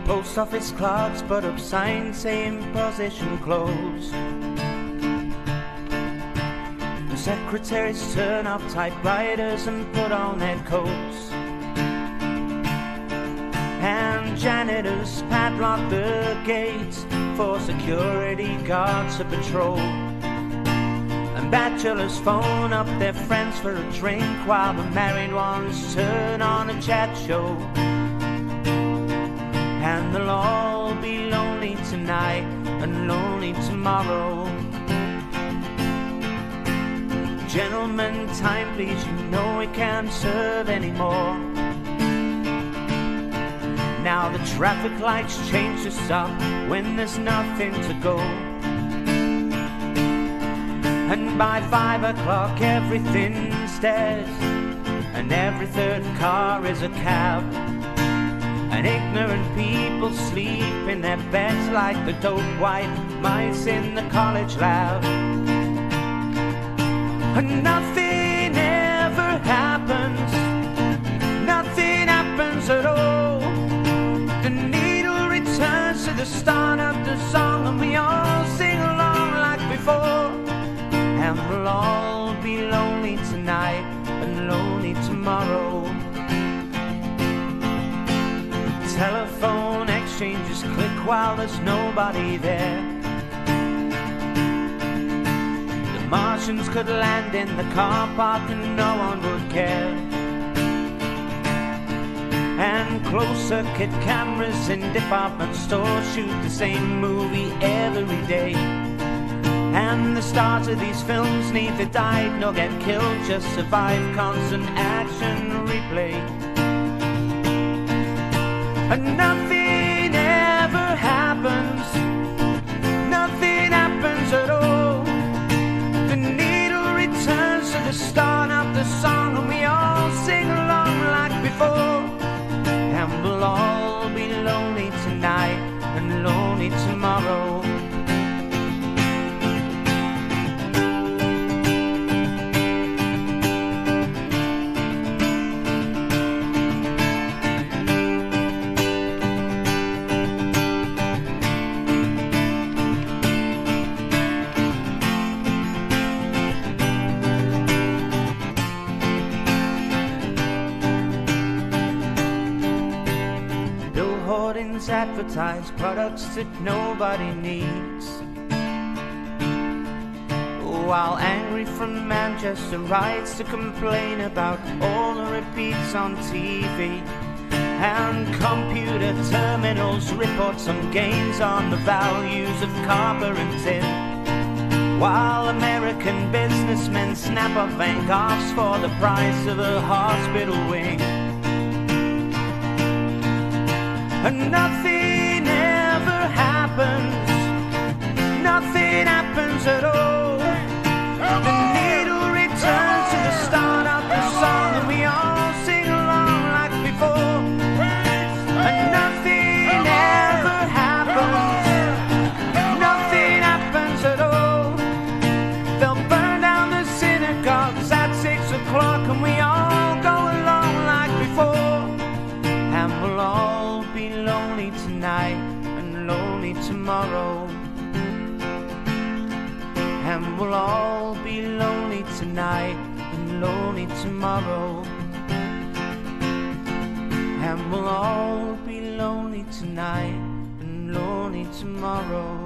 Post office clerks put up signs saying position closed. The secretaries turn off typewriters and put on their coats. And janitors padlock the gates for security guards to patrol. And bachelors phone up their friends for a drink while the married ones turn on a chat show. And they'll all be lonely tonight and lonely tomorrow. Gentlemen, time please, you know we can't serve anymore. Now the traffic lights change to stop when there's nothing to go. And by 5 o'clock everything's dead, and every third car is a cab, and ignorant people sleep in their beds like the dope white mice in the college lab. And nothing ever happens, nothing happens at all. The needle returns to the start of the song, and we all sing along like before. And we'll all be lonely tonight and lonely tomorrow. Telephone exchanges click while there's nobody there. The Martians could land in the car park and no one would care. And closed-circuit cameras in department stores shoot the same movie every day. And the stars of these films neither died nor get killed, just survive constant action replay. And nothing ever happens, nothing happens at all. The needle returns to the start of the song, and we all sing along like before. And we'll all be lonely tonight and lonely tomorrow. Advertise products that nobody needs, while angry from Manchester writes to complain about all the repeats on TV. And computer terminals report some gains on the values of copper and tin, while American businessmen snap off Van Goghs for the price of a hospital wing. And nothing ever happens, nothing happens at all. The needle returns to the start of the song, and we all sing along like before. And nothing ever happens, nothing happens at all. They'll burn down the synagogues at 6 o'clock, and we all go along like before. And we'll all be lonely tonight and lonely tomorrow. And we'll all be lonely tonight and lonely tomorrow. And we'll all be lonely tonight and lonely tomorrow.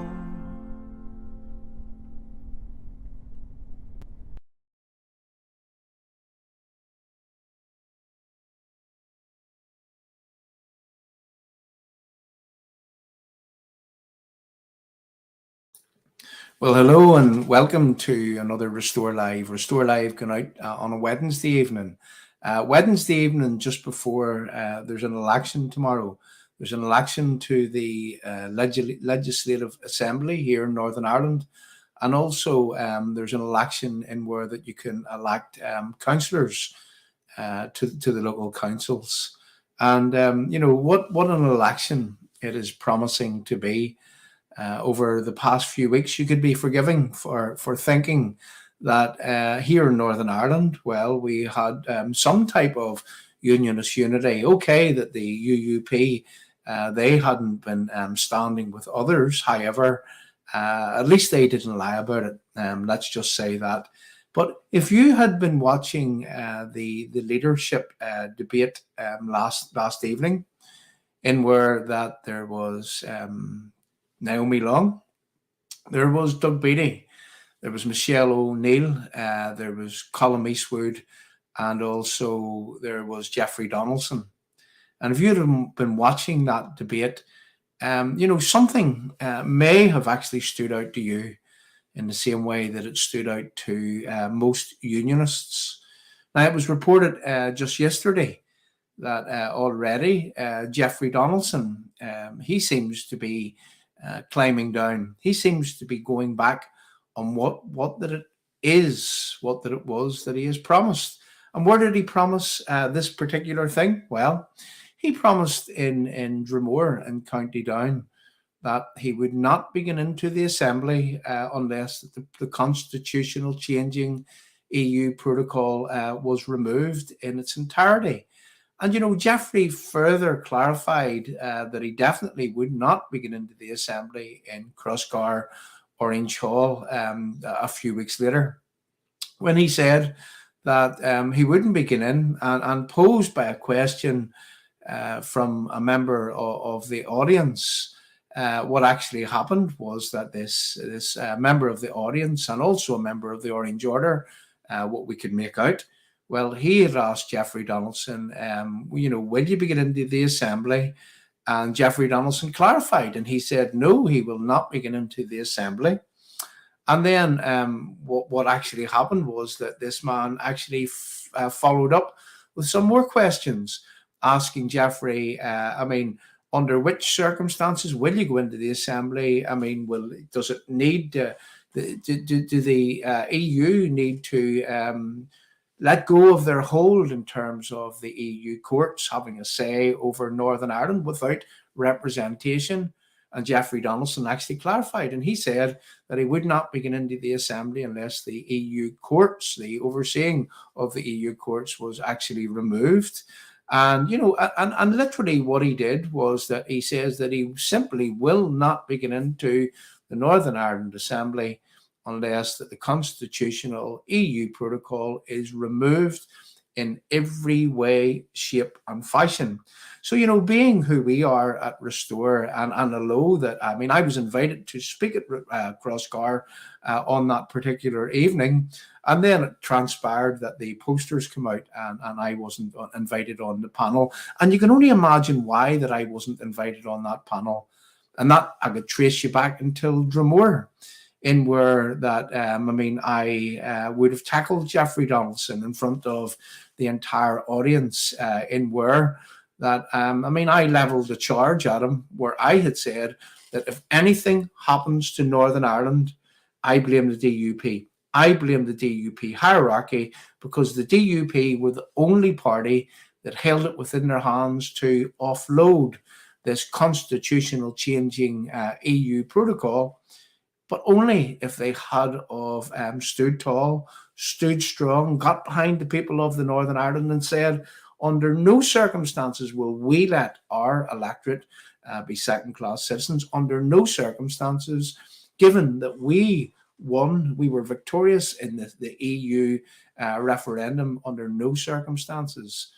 Well, hello and welcome to another Restore Live. Restore Live going out on a Wednesday evening. Wednesday evening, just before there's an election tomorrow. There's an election to the Legislative Assembly here in Northern Ireland. And also there's an election in where that you can elect councillors to the local councils. And, you know, what an election it is promising to be. Over the past few weeks, you could be forgiving for thinking that here in Northern Ireland, well, we had some type of unionist unity. Okay, that the UUP, they hadn't been standing with others. However, at least they didn't lie about it. Let's just say that. But if you had been watching the leadership debate last evening, in where that there was Naomi Long, there was Doug Beattie, there was Michelle O'Neill, there was Colm Eastwood, and also there was Jeffrey Donaldson. And if you'd have been watching that debate, you know, something may have actually stood out to you in the same way that it stood out to most unionists. Now, it was reported just yesterday that already Jeffrey Donaldson, he seems to be climbing down. He seems to be going back on what did it is what that it was that he has promised. And where did he promise this particular thing? Well, he promised in Dromore in County Down that he would not be going into the Assembly unless the constitutional changing EU protocol was removed in its entirety. And, Jeffrey further clarified that he definitely would not be going into the Assembly in Crossgar or Inchall a few weeks later, when he said that he wouldn't be getting in, and posed by a question from a member of the audience. What actually happened was that this member of the audience, and also a member of the Orange Order, what we could make out, well, he had asked Jeffrey Donaldson, will you be getting into the Assembly? And Jeffrey Donaldson clarified, and he said, no, he will not be getting into the Assembly. And then what actually happened was that this man actually followed up with some more questions, asking Jeffrey, under which circumstances will you go into the Assembly? Does it need do the EU need to let go of their hold in terms of the EU courts having a say over Northern Ireland without representation? And Jeffrey Donaldson actually clarified, and he said that he would not be getting into the Assembly unless the EU courts, the overseeing of the EU courts, was actually removed. And, and literally what he did was that he says that he simply will not be getting into the Northern Ireland Assembly unless that the constitutional EU protocol is removed in every way, shape and fashion. So, being who we are at Restore, and I know that, I was invited to speak at Crossgar on that particular evening, and then it transpired that the posters come out and I wasn't invited on the panel. And you can only imagine why that I wasn't invited on that panel. And that I could trace you back until Dromore, in where that, I would have tackled Jeffrey Donaldson in front of the entire audience, in where that, I leveled a charge at him, where I had said that if anything happens to Northern Ireland, I blame the DUP. I blame the DUP hierarchy, because the DUP were the only party that held it within their hands to offload this constitutional changing EU protocol, but only if they had of stood tall, stood strong, got behind the people of the Northern Ireland and said, under no circumstances will we let our electorate be second-class citizens. Under no circumstances, given that we won, we were victorious in the EU referendum, under no circumstances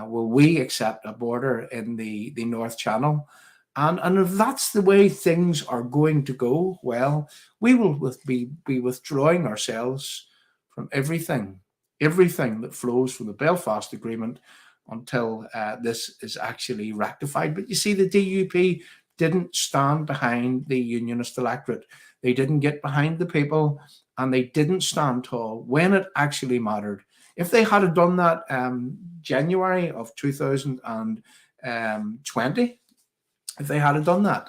will we accept a border in the North Channel. And if that's the way things are going to go, well, we will be withdrawing ourselves from everything that flows from the Belfast Agreement until this is actually rectified. But you see, the DUP didn't stand behind the Unionist electorate. They didn't get behind the people, and they didn't stand tall when it actually mattered. If they had done that January of 2020, if they had done that,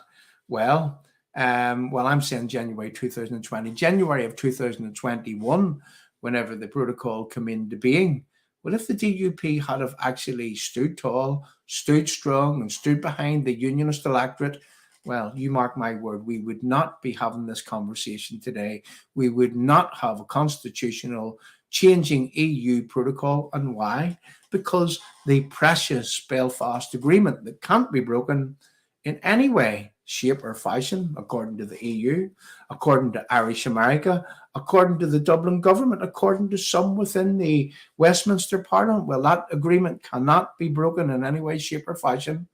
I'm saying January 2020, January of 2021, whenever the protocol came into being, well, if the DUP had have actually stood tall, stood strong, and stood behind the Unionist electorate, well, you mark my word, we would not be having this conversation today. We would not have a constitutional changing EU protocol. And why? Because the precious Belfast Agreement that can't be broken in any way, shape or fashion, according to the EU, according to Irish America, according to the Dublin government, according to some within the Westminster Parliament, well, that agreement cannot be broken in any way, shape or fashion.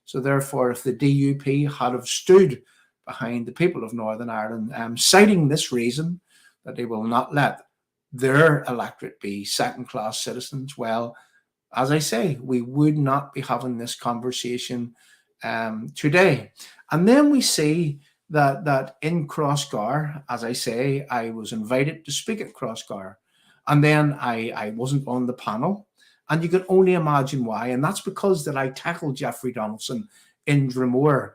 So therefore, if the DUP had have stood behind the people of Northern Ireland, citing this reason that they will not let their electorate be second-class citizens, well, as I say, we would not be having this conversation today. And then we see that in Crossgar, as I say, I was invited to speak at Crossgar, and then I wasn't on the panel. And you can only imagine why. And that's because that I tackled Jeffrey Donaldson in Dromore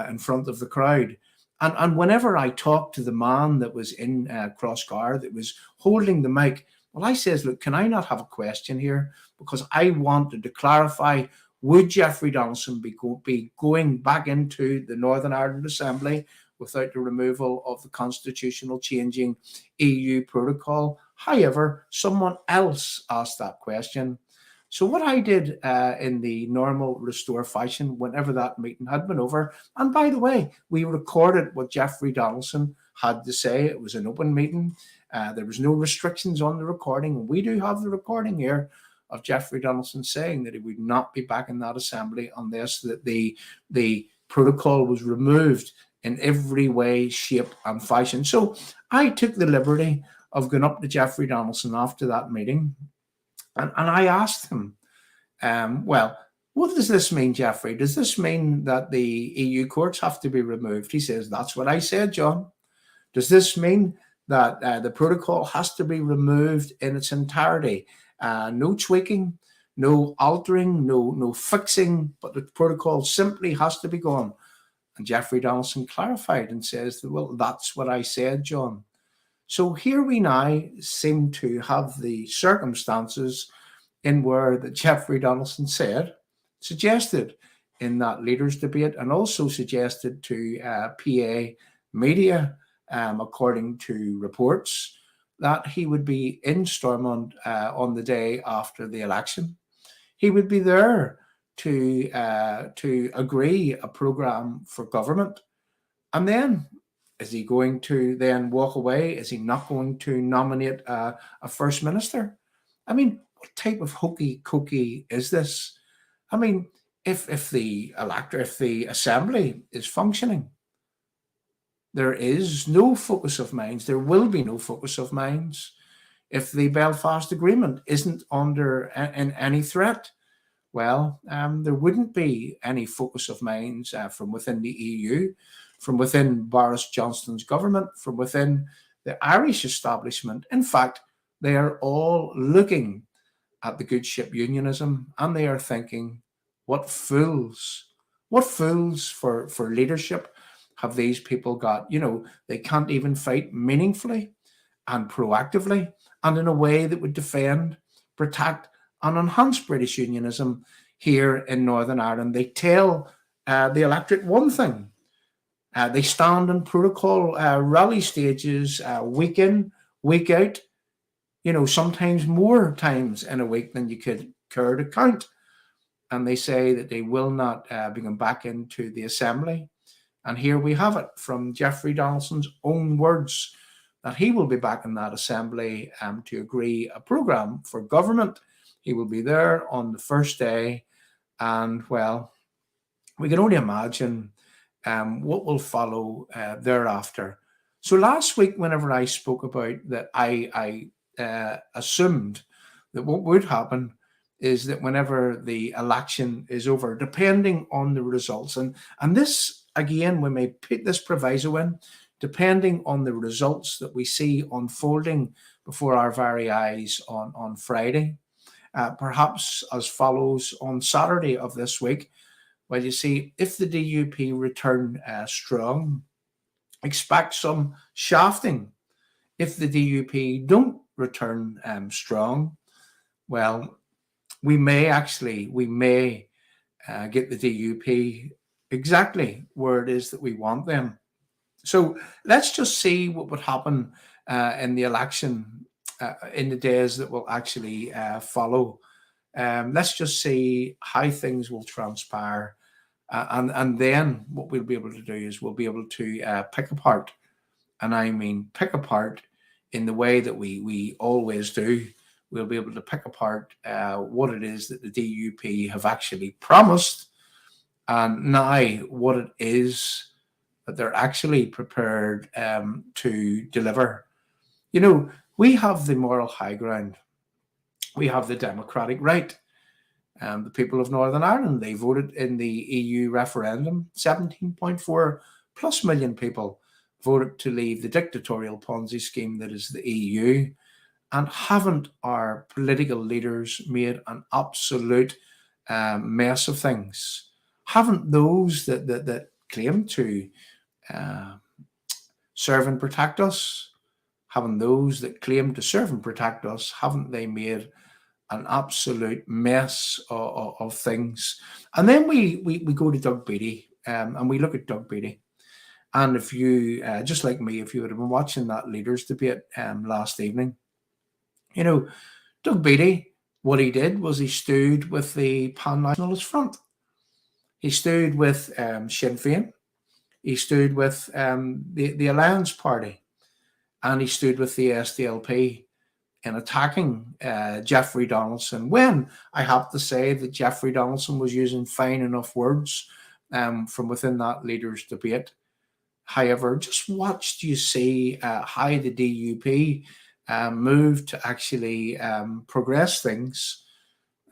in front of the crowd. And whenever I talked to the man that was in Crossgar that was holding the mic, well, I says, look, can I not have a question here? Because I wanted to clarify, would Jeffrey Donaldson be going back into the Northern Ireland Assembly without the removal of the constitutional changing EU protocol? However, someone else asked that question. So what I did in the normal Restore fashion, whenever that meeting had been over, and by the way, we recorded what Jeffrey Donaldson had to say. It was an open meeting. There was no restrictions on the recording. And we do have the recording here of Jeffrey Donaldson saying that he would not be back in that assembly unless that the protocol was removed in every way, shape, and fashion. So I took the liberty of going up to Jeffrey Donaldson after that meeting. And I asked him, well, what does this mean, Jeffrey? Does this mean that the EU courts have to be removed? He says, that's what I said, John. Does this mean that the protocol has to be removed in its entirety? No tweaking, no altering, no fixing, but the protocol simply has to be gone. And Jeffrey Donaldson clarified and says, well, that's what I said, John. So here we now seem to have the circumstances in where that Jeffrey Donaldson suggested in that leaders debate, and also suggested to PA media, according to reports, that he would be in Stormont on the day after the election. He would be there to agree a programme for government. And then, is he going to then walk away? Is he not going to nominate a first minister? I mean, what type of hokey cokey is this? I mean, if the assembly is functioning, there is no focus of minds. There will be no focus of minds. If the Belfast Agreement isn't under any threat, well, there wouldn't be any focus of minds from within the EU, from within Boris Johnson's government, from within the Irish establishment. In fact, they are all looking at the good ship unionism, and they are thinking, what fools for leadership have these people got? You know, they can't even fight meaningfully and proactively and in a way that would defend, protect, and enhance British unionism here in Northern Ireland. They tell the electorate one thing. They stand in protocol rally stages week in, week out, you know, sometimes more times in a week than you could care to count. And they say that they will not be going back into the assembly. And here we have it from Jeffrey Donaldson's own words, that he will be back in that assembly to agree a programme for government. He will be there on the first day. And, well, we can only imagine what will follow thereafter. So last week, whenever I spoke about that, I assumed that what would happen is that whenever the election is over, depending on the results, and this, again, we may put this proviso in, depending on the results that we see unfolding before our very eyes on Friday, perhaps as follows on Saturday of this week. Well, you see, if the DUP return strong, expect some shafting. If the DUP don't return strong, well, we may get the DUP exactly where it is that we want them. So let's just see what would happen in the election in the days that will actually follow. Let's just see how things will transpire. And then what we'll be able to do is we'll be able to pick apart. And I mean pick apart in the way that we always do. We'll be able to pick apart what it is that the DUP have actually promised, and now what it is that they're actually prepared to deliver. You know, we have the moral high ground. We have the democratic right. The people of Northern Ireland, they voted in the EU referendum. 17.4 plus million people voted to leave the dictatorial Ponzi scheme that is the EU. And haven't our political leaders made an absolute mess of things? Haven't those that claim to serve and protect us? Haven't those that claim to serve and protect us, haven't they made an absolute mess of things? And then we go to Doug Beattie, and we look at Doug Beattie. And if you, just like me, if you would have been watching that leaders debate last evening, you know, Doug Beattie, what he did was he stood with the Pan Nationalist Front. He stood with Sinn Féin. He stood with the Alliance Party. And he stood with the SDLP in attacking Jeffrey Donaldson, when I have to say that Jeffrey Donaldson was using fine enough words from within that leaders debate. However, just watched you see how the DUP moved to actually progress things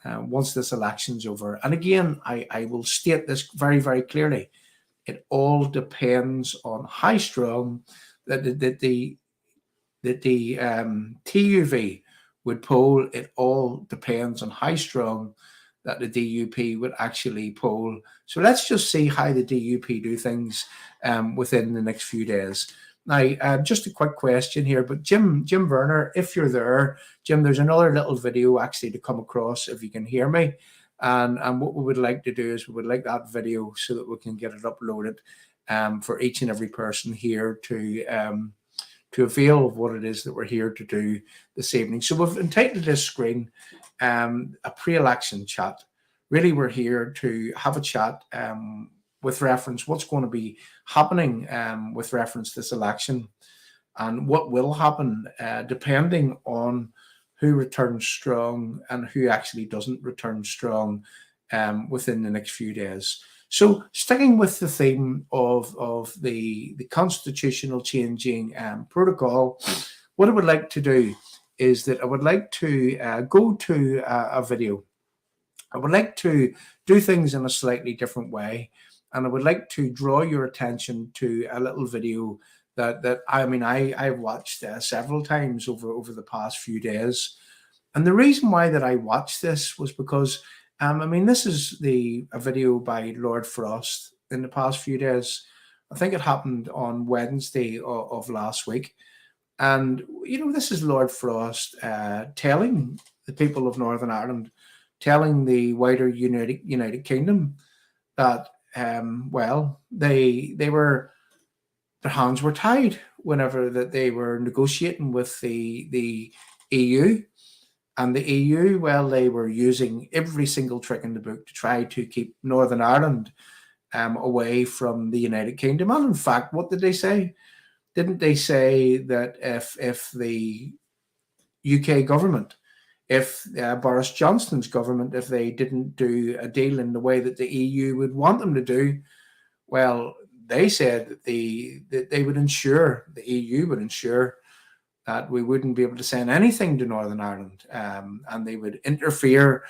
once this election's over. And again, I will state this very, very clearly. It all depends on how strong that the TUV would poll. It all depends on how strong that the DUP would actually poll. So let's just see how the DUP do things within the next few days. Now, just a quick question here, but Jim Werner, if you're there, Jim, there's another little video actually to come across if you can hear me. And what we would like to do is we would like that video so that we can get it uploaded for each and every person here to avail of what it is that we're here to do this evening. So we've entitled this screen a pre-election chat. Really, we're here to have a chat with reference what's going to be happening with reference to this election and what will happen depending on who returns strong and who actually doesn't return strong within the next few days. So sticking with the theme of the constitutional changing protocol, what I would like to do is that I would like to go to a video. I would like to do things in a slightly different way. And I would like to draw your attention to a little video that I've watched several times over the past few days. And the reason why that I watched this was because this is a video by Lord Frost in the past few days. I think it happened on Wednesday of last week. And, this is Lord Frost telling the people of Northern Ireland, telling the wider United Kingdom that, their hands were tied whenever that they were negotiating with the EU. And the EU, they were using every single trick in the book to try to keep Northern Ireland away from the United Kingdom. And in fact, what did they say? Didn't they say that if the UK government, if Boris Johnson's government, if they didn't do a deal in the way that the EU would want them to do, they said that they would ensure, the EU would ensure that we wouldn't be able to send anything to Northern Ireland, and they would interfere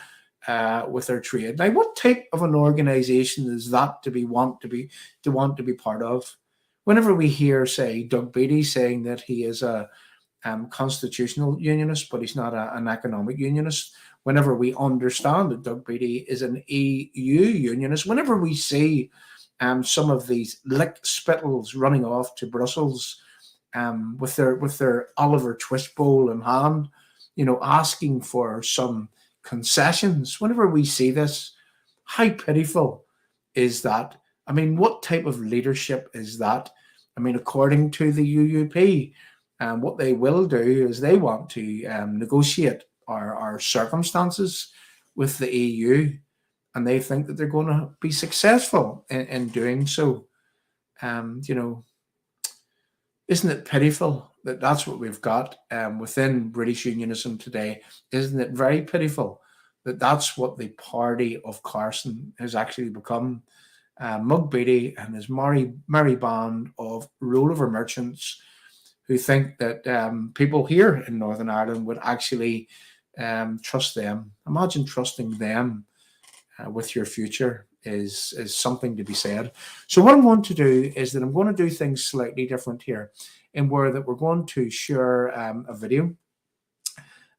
with their trade. Now, what type of an organisation is that to want to be part of? Whenever we hear, say, Doug Beattie saying that he is a constitutional unionist, but he's not an economic unionist. Whenever we understand that Doug Beattie is an EU unionist, whenever we see some of these lick spittles running off to Brussels with their Oliver Twist bowl in hand, asking for some concessions. Whenever we see this, how pitiful is that? What type of leadership is that? According to the UUP, what they will do is they want to negotiate our circumstances with the EU, and they think that they're going to be successful in doing so. Isn't it pitiful that that's what we've got within British unionism today? Isn't it very pitiful that that's what the party of Carson has actually become? Mug Beattie and his merry band of rollover merchants who think that people here in Northern Ireland would actually trust them. Imagine trusting them with your future is something to be said. So what I'm going to do is that I'm going to do things slightly different here, in where that we're going to share a video.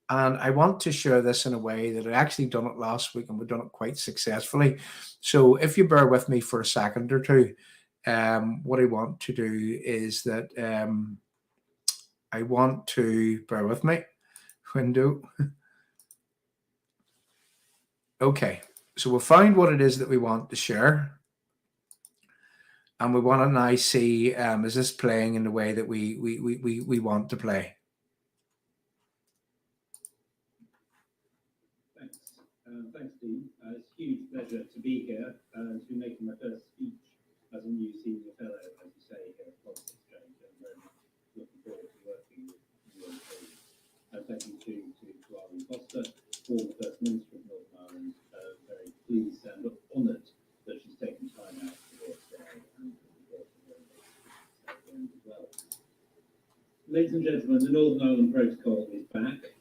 And I want to share this in a way that I actually done it last week, and we've done it quite successfully. So if you bear with me for a second or two, what I want to do is that I want to, bear with me, window. Okay, so we'll find what it is that we want to share. And we want to now see, is this playing in the way that we want to play? Thanks, Dean. It's a huge pleasure to be here and to be making my first speech as a new senior fellow, as you say, here at Politics Exchange. I'm very much looking forward to working with you and colleagues. And thank you to Arlene Foster, former First Minister of Northern Ireland. Very pleased and honoured that she's taken time out to be here today and as well. Ladies and gentlemen, the Northern Ireland Protocol is back.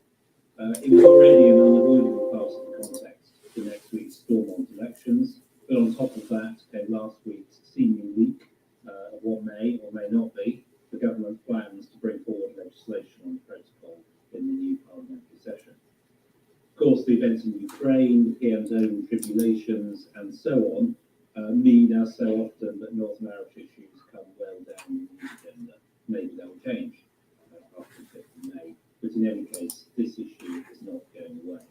It was already an unavoidable part of the context for next week's Stormont elections, but on top of that came last week's seeming leak of what may or may not be the government's plans to bring forward legislation on the protocol in the new parliamentary session. Of course, the events in Ukraine, the PM's own tribulations, and so on, mean, as so often, that Northern Irish issues come well down the news agenda. Maybe that will change after the 5th of May. But in any case, this issue is not going away.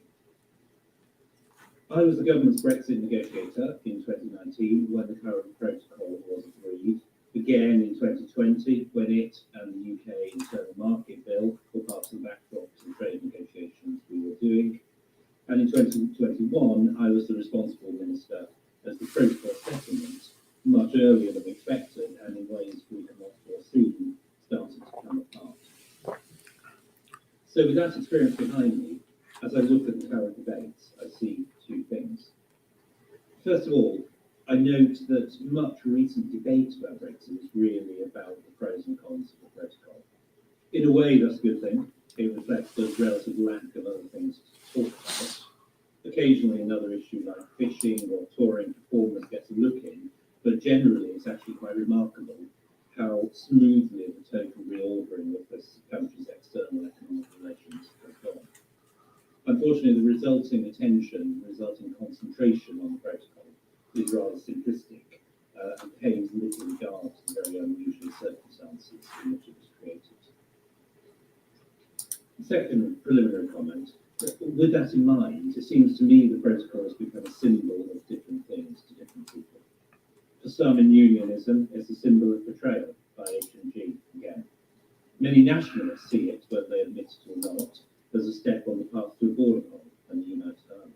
I was the government's Brexit negotiator in 2019 when the current protocol was agreed, again in 2020 when it and the UK Internal Market Bill were part of the backdrop to the trade negotiations we were doing, and in 2021 I was the responsible minister as the protocol settlement, much earlier than expected and in ways we had not foreseen, started to come apart. So with that experience behind me, as I look at the current debates, I see two things. First of all, I note that much recent debate about Brexit is really about the pros and cons of the protocol. In a way, that's a good thing. It reflects the relative lack of other things to talk about. Occasionally, another issue like fishing or touring performers gets a look in, but generally, it's actually quite remarkable how smoothly the total reordering of this country's external economic relations has gone. Unfortunately, the resulting attention, the resulting concentration on the protocol is rather simplistic and pays little regard to the very unusual circumstances in which it was created. Second preliminary comment, with that in mind, it seems to me the protocol has become a symbol of different things to different people. For some in unionism, it's a symbol of betrayal by H&G again. Many nationalists see it, whether they admit it or not, as a step on the path to a border hole and the United Ireland.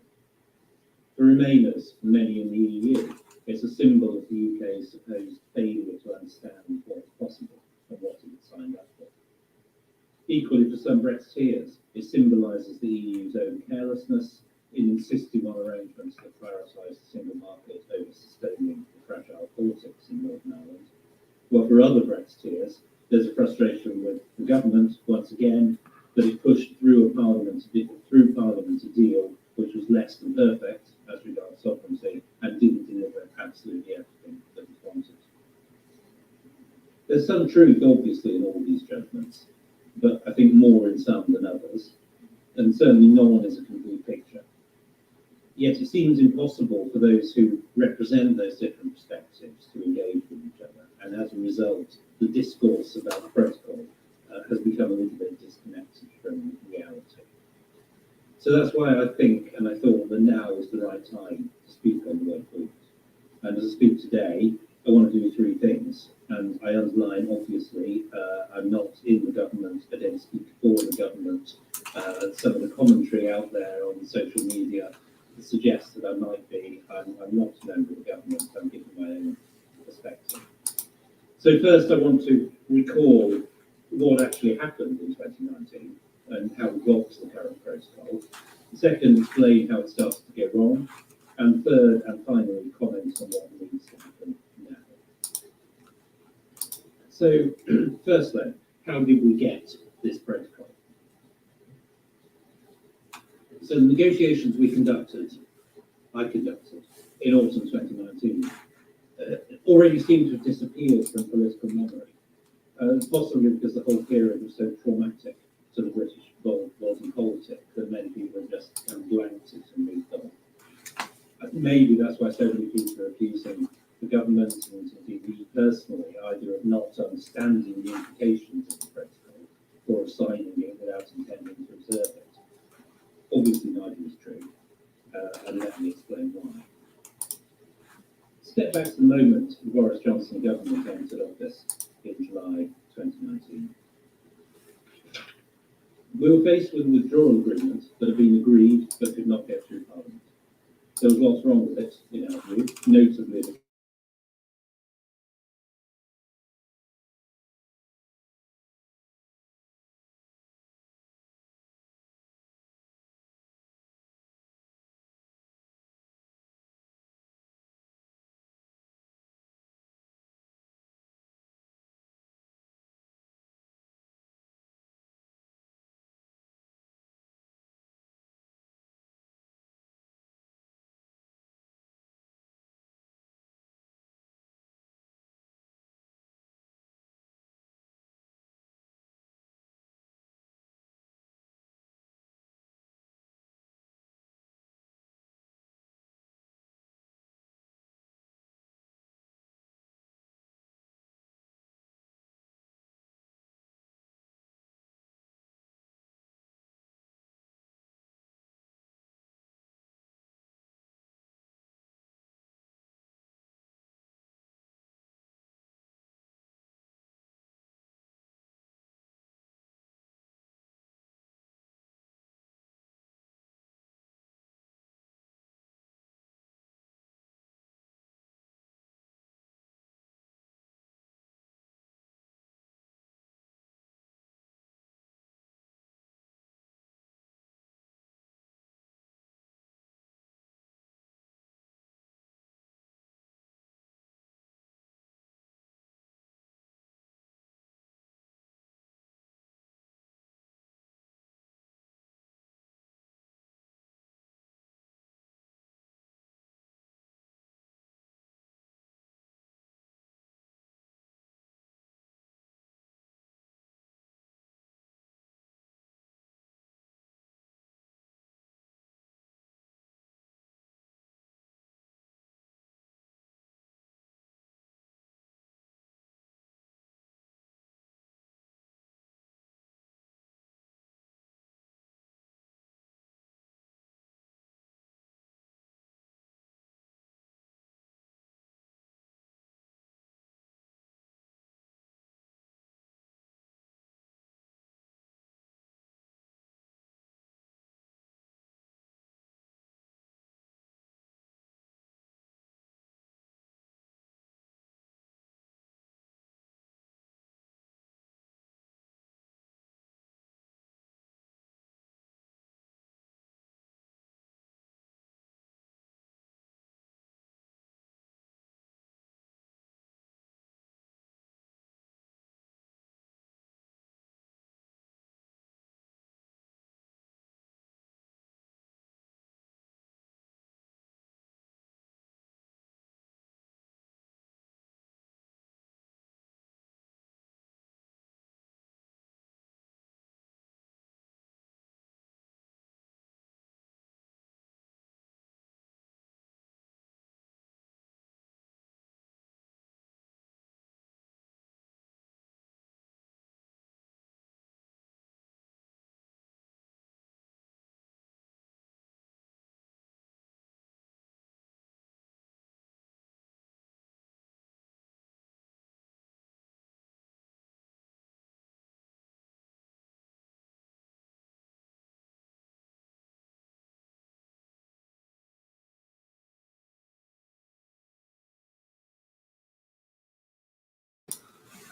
For Remainers, many in the EU, it's a symbol of the UK's supposed failure to understand what's possible and what it had signed up for. Equally, for some Brexiteers, it symbolises the EU's own carelessness in insisting on arrangements that prioritise the single market over sustaining the fragile politics in Northern Ireland. While for other Brexiteers, there's a frustration with the government, once again, that it pushed through Parliament a deal which was less than perfect as regards sovereignty and didn't deliver absolutely everything that was wanted. There's some truth, obviously, in all these judgments, but I think more in some than others, and certainly no one is a complete picture. Yet it seems impossible for those who represent those different perspectives to engage with each other, and as a result, the discourse about the protocol has become a little bit disconnected from reality. So that's why I think, and I thought that now is the right time to speak on the way forward. And as I speak today, I want to do three things. And I underline, obviously, I'm not in the government, I don't speak for the government. Some of the commentary out there on social media suggests that I might be. I'm not a member of the government, I'm giving my own perspective. So first I want to recall what actually happened in 2019 and how we got to the current protocol. Second, explain how it started to go wrong. And third, and finally, comment on what needs to happen now. So first then, how did we get this protocol? So the negotiations I conducted in autumn 2019, already seem to have disappeared from political memory. Possibly because the whole period was so traumatic to the British Walton politic that many people have just blanked it and moved on. Maybe that's why so many people are accusing the government and indeed me personally either of not understanding the implications of the protocol or of signing it without intending to observe it. Obviously, neither is true, and let me explain why. Step back to the moment the Boris Johnson government entered office in July 2019. We were faced with a withdrawal agreement that had been agreed but could not get through Parliament. There was lots wrong with it, in our view, notably the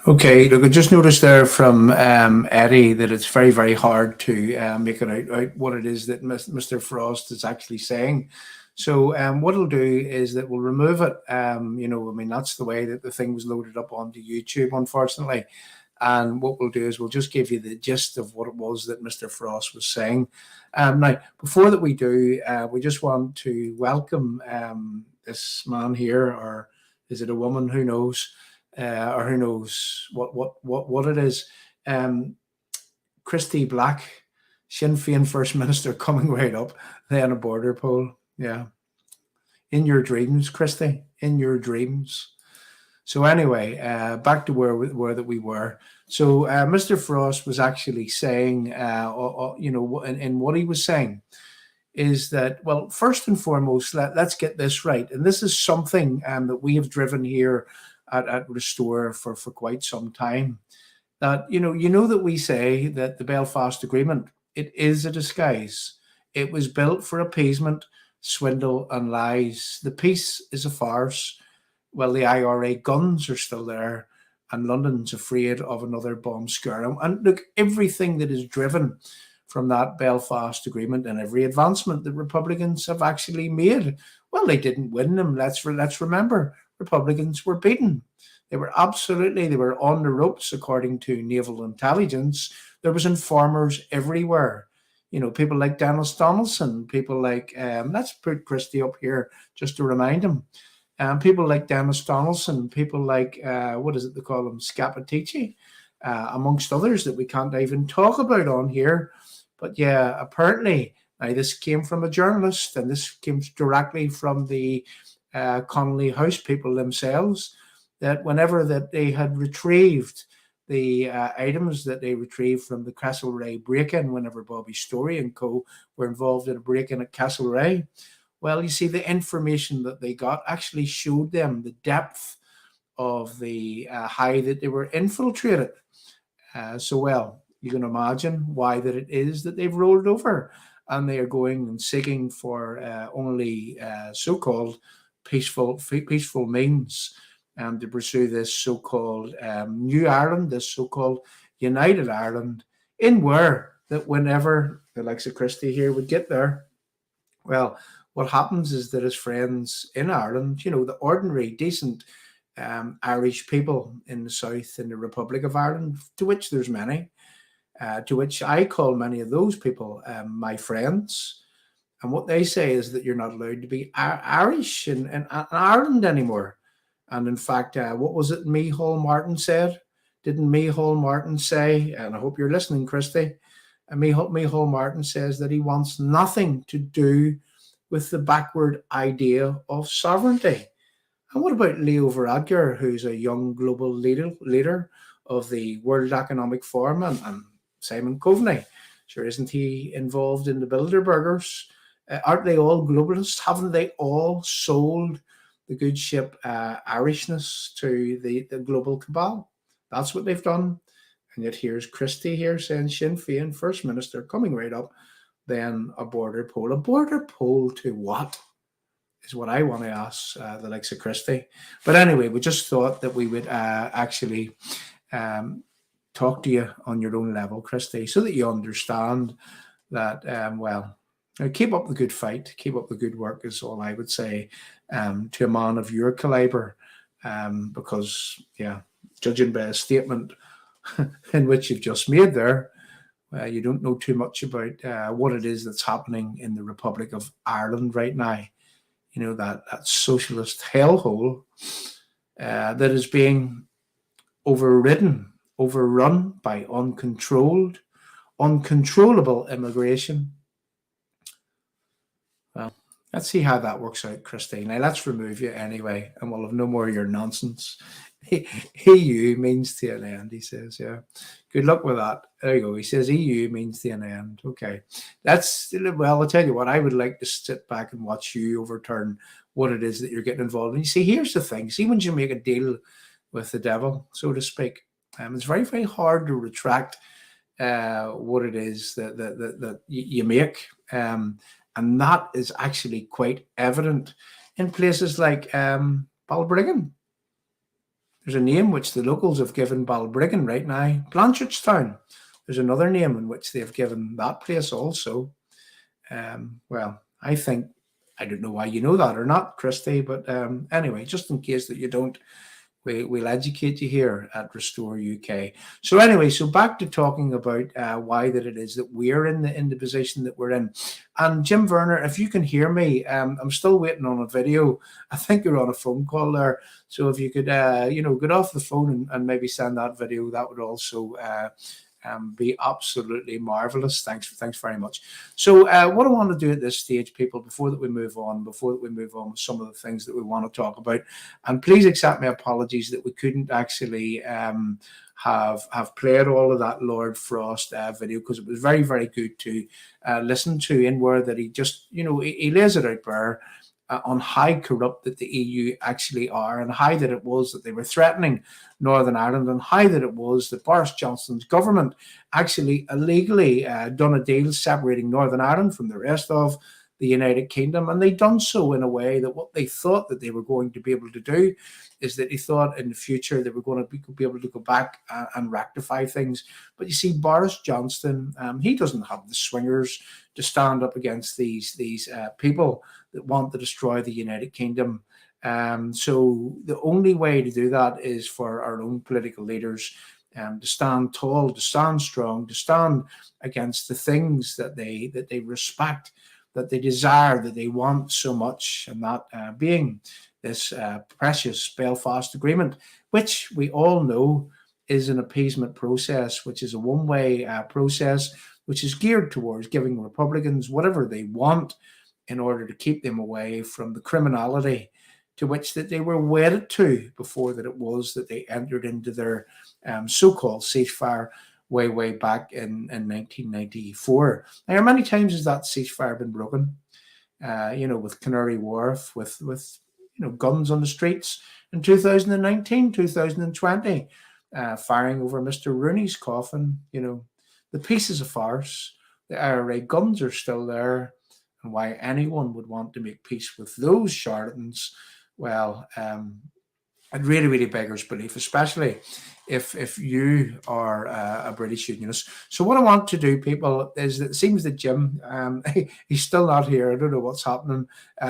Okay, look, I just noticed there from Eddie that it's very, very hard to make it out what it is that Mr. Frost is actually saying. So what we'll do is that we'll remove it. I mean, that's the way that the thing was loaded up onto YouTube, unfortunately. And what we'll do is we'll just give you the gist of what it was that Mr. Frost was saying. Now, before that we do, we just want to welcome this man here, or is it a woman? Who knows? Or who knows what it is. Christy Black, Sinn Féin First Minister, coming right up, then a border poll. Yeah. in your dreams, Christy, in your dreams. So anyway, back to where we were. So Mr. Frost was actually saying, in what he was saying is that, well, first and foremost, let's get this right. And this is something that we have driven here at Restore for quite some time. That, you know that we say that the Belfast Agreement, it is a disguise. It was built for appeasement, swindle and lies. The peace is a farce. Well, the IRA guns are still there, and London's afraid of another bomb scare. And look, everything that is driven from that Belfast Agreement and every advancement that Republicans have actually made, well, they didn't win them. Let's remember, Republicans were beaten. They were on the ropes, according to naval intelligence. There was informers everywhere. People like Dennis Donaldson, people like, let's put Christie up here just to remind him. People like Dennis Donaldson, people like, what is it they call him, Scappaticci, amongst others that we can't even talk about on here. But yeah, apparently, now this came from a journalist, and this came directly from the Connolly House people themselves, that whenever that they had retrieved the items that they retrieved from the Castlereagh break-in, whenever Bobby Storey and co were involved in a break-in at Castlereagh, well, you see, the information that they got actually showed them the depth of the how that they were infiltrated. Well, you can imagine why that it is that they've rolled over, and they are going and seeking for only so-called peaceful means to pursue this so-called New Ireland, this so-called United Ireland, whenever the likes of Christie here would get there, well, what happens is that his friends in Ireland, the ordinary, decent Irish people in the south, in the Republic of Ireland, to which there's many, to which I call many of those people my friends. And what they say is that you're not allowed to be Irish in Ireland anymore. And in fact, what was it Micheál Martin said? Didn't Micheál Martin say, and I hope you're listening, Christy, Micheál Martin says that he wants nothing to do with the backward idea of sovereignty. And what about Leo Varadkar, who's a young global leader of the World Economic Forum, and Simon Coveney? Sure, isn't he involved in the Bilderbergers? Aren't they all globalists? Haven't they all sold the good ship Irishness to the global cabal? That's what they've done. And yet here's Christie here saying Sinn Féin First Minister coming right up, then a border poll. A border poll to what? Is what I want to ask the likes of Christie. But anyway, we just thought that we would actually talk to you on your own level, Christie, so that you understand that, keep up the good fight, keep up the good work is all I would say to a man of your caliber, because, judging by a statement in which you've just made there, you don't know too much about what it is that's happening in the Republic of Ireland right now. That socialist hellhole that is being overrun by uncontrollable immigration. Well, let's see how that works out, Christine. Now, let's remove you anyway, and we'll have no more of your nonsense. EU means to an end, he says. Yeah, good luck with that. There you go. He says EU means to an end. Okay, I'll tell you what, I would like to sit back and watch you overturn what it is that you're getting involved in. You see, here's the thing. See, when you make a deal with the devil, so to speak, it's very, very hard to retract what it is that you make. And that is actually quite evident in places like Balbriggan. There's a name which the locals have given Balbriggan right now, Blanchardstown. There's another name in which they've given that place also. I think, I don't know why you know that or not, Christy, but anyway, just in case that you don't, we'll educate you here at Restore UK. So anyway, so back to talking about why that it is that we're in the position that we're in. And Jim Werner, if you can hear me, I'm still waiting on a video. I think you're on a phone call there. So if you could, get off the phone and maybe send that video, that would also be absolutely marvelous. Thanks very much. So what I want to do at this stage, people, before we move on with some of the things that we want to talk about, and please accept my apologies that we couldn't actually have played all of that Lord Frost video, because it was very, very good to listen to, in where that he just, he lays it out bare on how corrupt that the EU actually are, and how that it was that they were threatening Northern Ireland, and how that it was that Boris Johnson's government actually illegally done a deal separating Northern Ireland from the rest of the United Kingdom. And they done so in a way that what they thought that they were going to be able to do is that they thought in the future they were going to be able to go back and rectify things. But you see, Boris Johnson, he doesn't have the swingers to stand up against these people that want to destroy the United Kingdom. So the only way to do that is for our own political leaders to stand tall, to stand strong, to stand against the things that they respect, that they desire, that they want so much, and that being this precious Belfast Agreement, which we all know is an appeasement process, which is a one-way process, which is geared towards giving Republicans whatever they want in order to keep them away from the criminality to which that they were wedded to before that it was that they entered into their so-called ceasefire way back in 1994. Now, how many times has that ceasefire been broken? With Canary Wharf, with guns on the streets in 2019, 2020, firing over Mr. Rooney's coffin. The peace is a farce. The IRA guns are still there. And why anyone would want to make peace with those charlatans, well, it really, really beggars belief, especially if you are a British unionist. So what I want to do, people, is that it seems that Jim, he's still not here. I don't know what's happening.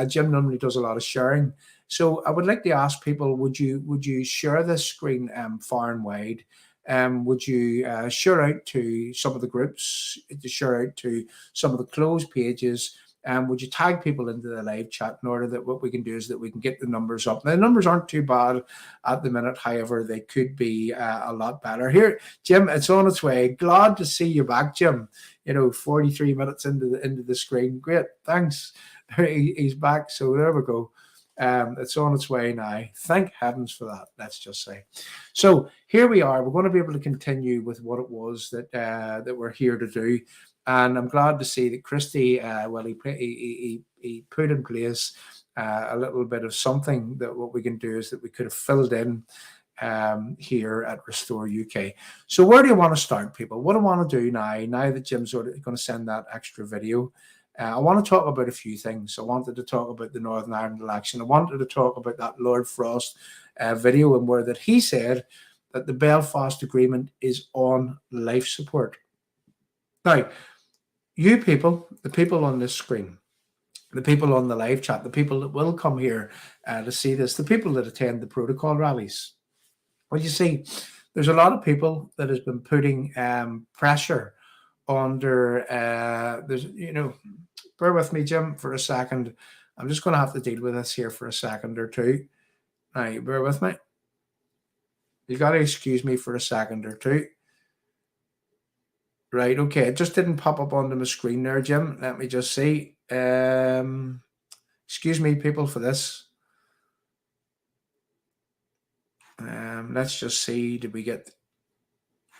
Jim normally does a lot of sharing. So I would like to ask people, would you share this screen far and wide? Would you share out to some of the groups, to share out to some of the closed pages? Would you tag people into the live chat in order that what we can do is that we can get the numbers up? Now, the numbers aren't too bad at the minute. However, they could be a lot better. Here, Jim, it's on its way. Glad to see you back, Jim. 43 minutes into the screen. Great, thanks. He's back. So there we go. It's on its way now. Thank heavens for that, let's just say. So here we are. We're going to be able to continue with what it was that we're here to do. And I'm glad to see that Christy, he put in place a little bit of something that what we can do is that we could have filled in here at Restore UK. So where do you want to start, people? What I want to do now that Jim's going to send that extra video, I want to talk about a few things. I wanted to talk about the Northern Ireland election. I wanted to talk about that Lord Frost video, and where that he said that the Belfast Agreement is on life support. Now, you people, the people on this screen, the people on the live chat, the people that will come here to see this, the people that attend the protocol rallies. Well, you see, there's a lot of people that has been putting pressure under, bear with me, Jim, for a second. I'm just going to have to deal with this here for a second or two. Now, bear with me. You got to excuse me for a second or two. Right, okay. It just didn't pop up onto my screen there, Jim. Let me just see. Excuse me, people, for this. Let's just see. Did we get?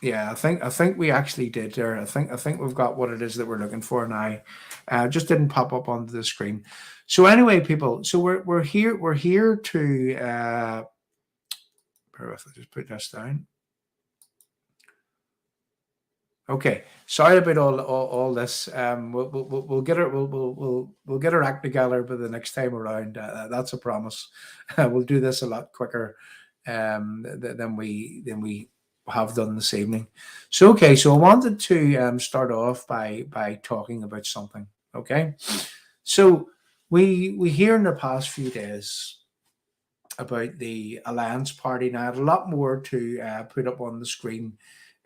Yeah, I think we actually did there. I think we've got what it is that we're looking for now. Just didn't pop up onto the screen. So anyway, people. So we're here to. Bear with me. Just put this down. Okay, sorry about all this. We'll get our act together by the next time around. That's a promise. We'll do this a lot quicker than we have done this evening. So okay, so I wanted to start off by talking about something. Okay, so we hear in the past few days about the Alliance Party. Now I had a lot more to put up on the screen.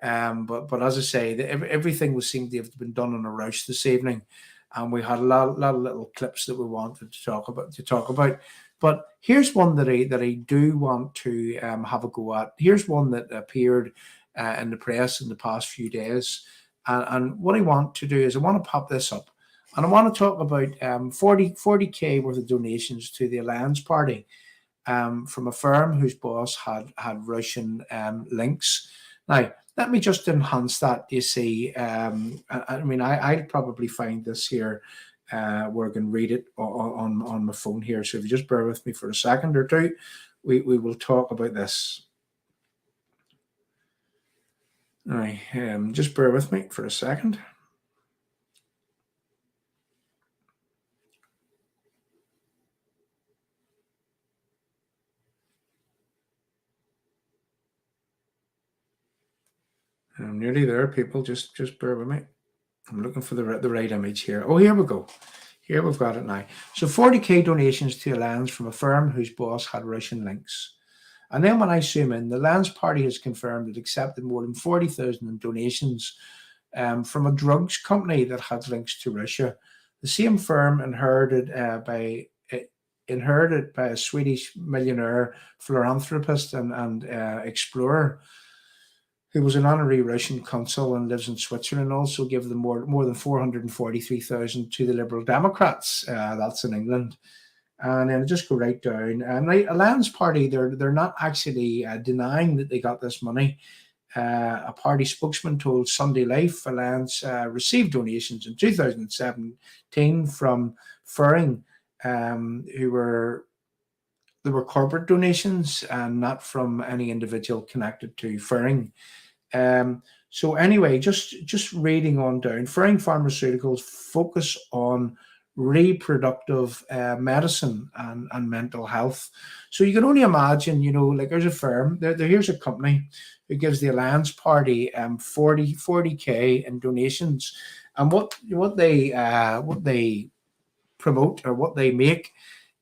But as I say, everything seemed to have been done on a rush this evening, and we had a lot of little clips that we wanted to talk about. But here's one that I do want to have a go at. Here's one that appeared in the press in the past few days. And what I want to do is I want to pop this up. And I want to talk about 40K worth of donations to the Alliance Party from a firm whose boss had Russian links. Now, let me just enhance that, you see. I mean, I'll probably find this here where I can read it on my phone here. So if you just bear with me for a second or two, we will talk about this. All right, just bear with me for a second. I'm nearly there, people. Just bear with me. I'm looking for the right image here. Oh, here we go. Here we've got it now. So 40K donations to Alliance from a firm whose boss had Russian links. And then when I zoom in, the Alliance Party has confirmed it accepted more than 40,000 in donations from a drugs company that had links to Russia. The same firm inherited by a Swedish millionaire, philanthropist, and explorer, who was an honorary Russian consul and lives in Switzerland, also gave them more than 443,000 to the Liberal Democrats. That's in England. And then just go right down. And Alliance Party, they're not actually denying that they got this money. A party spokesman told Sunday Life Alliance received donations in 2017 from Ferring, they were corporate donations and not from any individual connected to Ferring. So anyway, just reading on down, Ferring Pharmaceuticals focus on reproductive medicine and mental health. So you can only imagine, like there's a firm, here's a company who gives the Alliance Party 40K in donations, and what they promote, or what they make,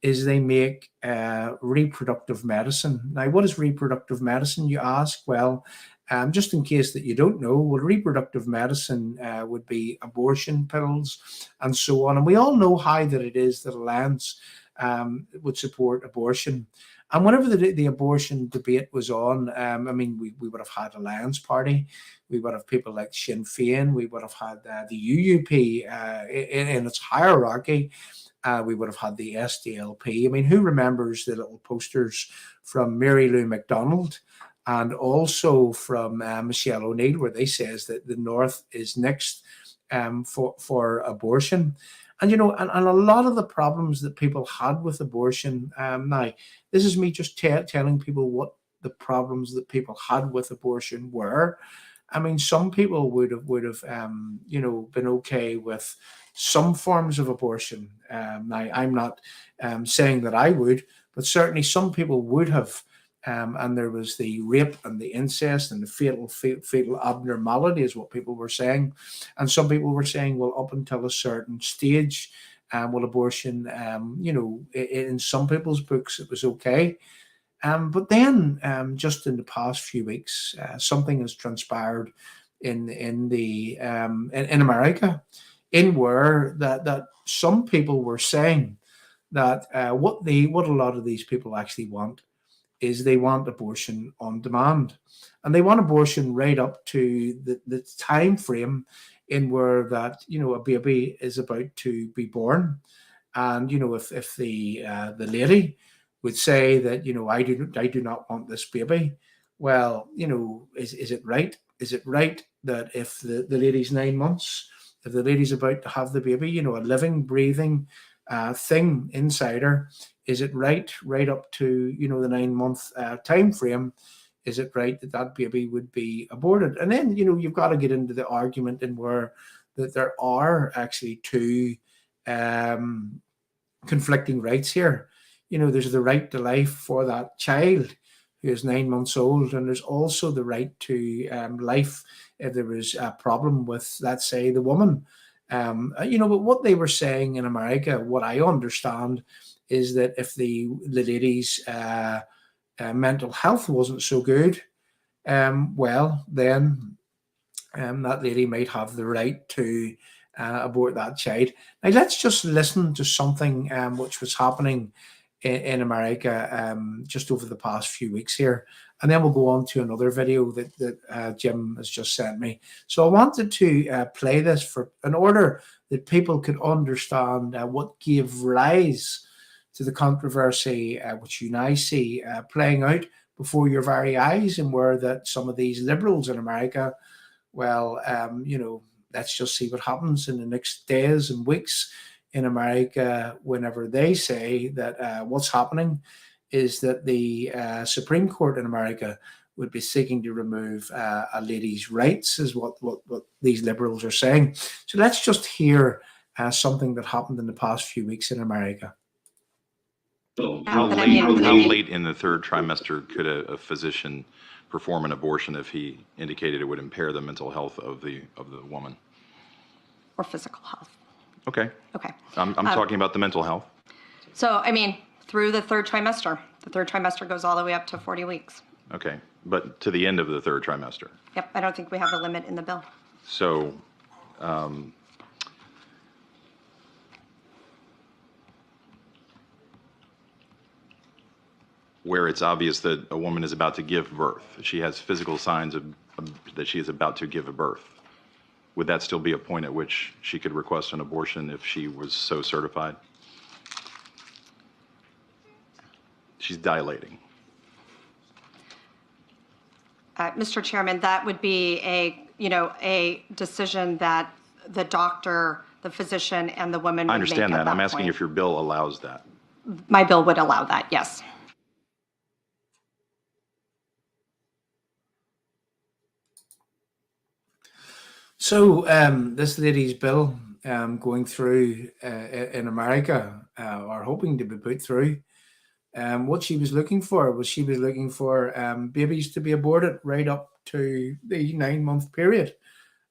is they make reproductive medicine. Now, what is reproductive medicine, you ask? Well, just in case that you don't know, well, reproductive medicine would be abortion pills and so on. And we all know how that it is that Alliance would support abortion. And whenever the abortion debate was on, I mean, we would have had Alliance Party, we would have people like Sinn Féin, we would have had the UUP in its hierarchy. We would have had the SDLP. I mean, who remembers the little posters from Mary Lou McDonald and also from Michelle O'Neill, where they says that the North is next for abortion. And, and a lot of the problems that people had with abortion, now, this is me just telling people what the problems that people had with abortion were. I mean, some people would have been okay with some forms of abortion. Now, I'm not saying that I would, but certainly some people would have. And there was the rape and the incest and the fatal abnormality is what people were saying. And some people were saying, well, up until a certain stage, well, abortion, in some people's books, it was okay. But then just in the past few weeks, something has transpired in America, in where that some people were saying that what a lot of these people actually want is they want abortion on demand, and they want abortion right up to the time frame in where that a baby is about to be born. And if the lady would say that I do not want this baby, well, is it right? Is it right that if the lady's 9 months, if the lady's about to have the baby, a living, breathing thing inside her, is it right up to the 9 month time frame? Is it right that baby would be aborted? And then you've got to get into the argument in where that there are actually two conflicting rights here. There's the right to life for that child who is 9 months old, and there's also the right to life if there was a problem with, let's say, the woman. But what they were saying in America, what I understand, is that if the lady's mental health wasn't so good, well, then that lady might have the right to abort that child. Now, let's just listen to something which was happening in America just over the past few weeks here. and then we'll go on to another video that Jim has just sent me. So I wanted to play this in order that people could understand what gave rise to the controversy which you now see playing out before your very eyes, and where that some of these liberals in America, well, let's just see what happens in the next days and weeks in America whenever they say that what's happening is that the Supreme Court in America would be seeking to remove a lady's rights, is what these liberals are saying. So let's just hear something that happened in the past few weeks in America. How late in the third trimester could a physician perform an abortion if he indicated it would impair the mental health of the woman? Or physical health. Okay. Okay. I'm talking about the mental health. So, I mean, through the third trimester. The third trimester goes all the way up to 40 weeks. Okay, but to the end of the third trimester. Yep, I don't think we have a limit in the bill. So, where it's obvious that a woman is about to give birth, she has physical signs that she is about to give a birth, would that still be a point at which she could request an abortion if she was so certified? She's dilating. Mr. Chairman, that would be a decision that the doctor, the physician, and the woman would I understand make at that. I'm asking point. if your bill allows that. My bill would allow that, yes. So this lady's bill going through in America, or hoping to be put through, what she was looking for babies to be aborted right up to the 9-month period.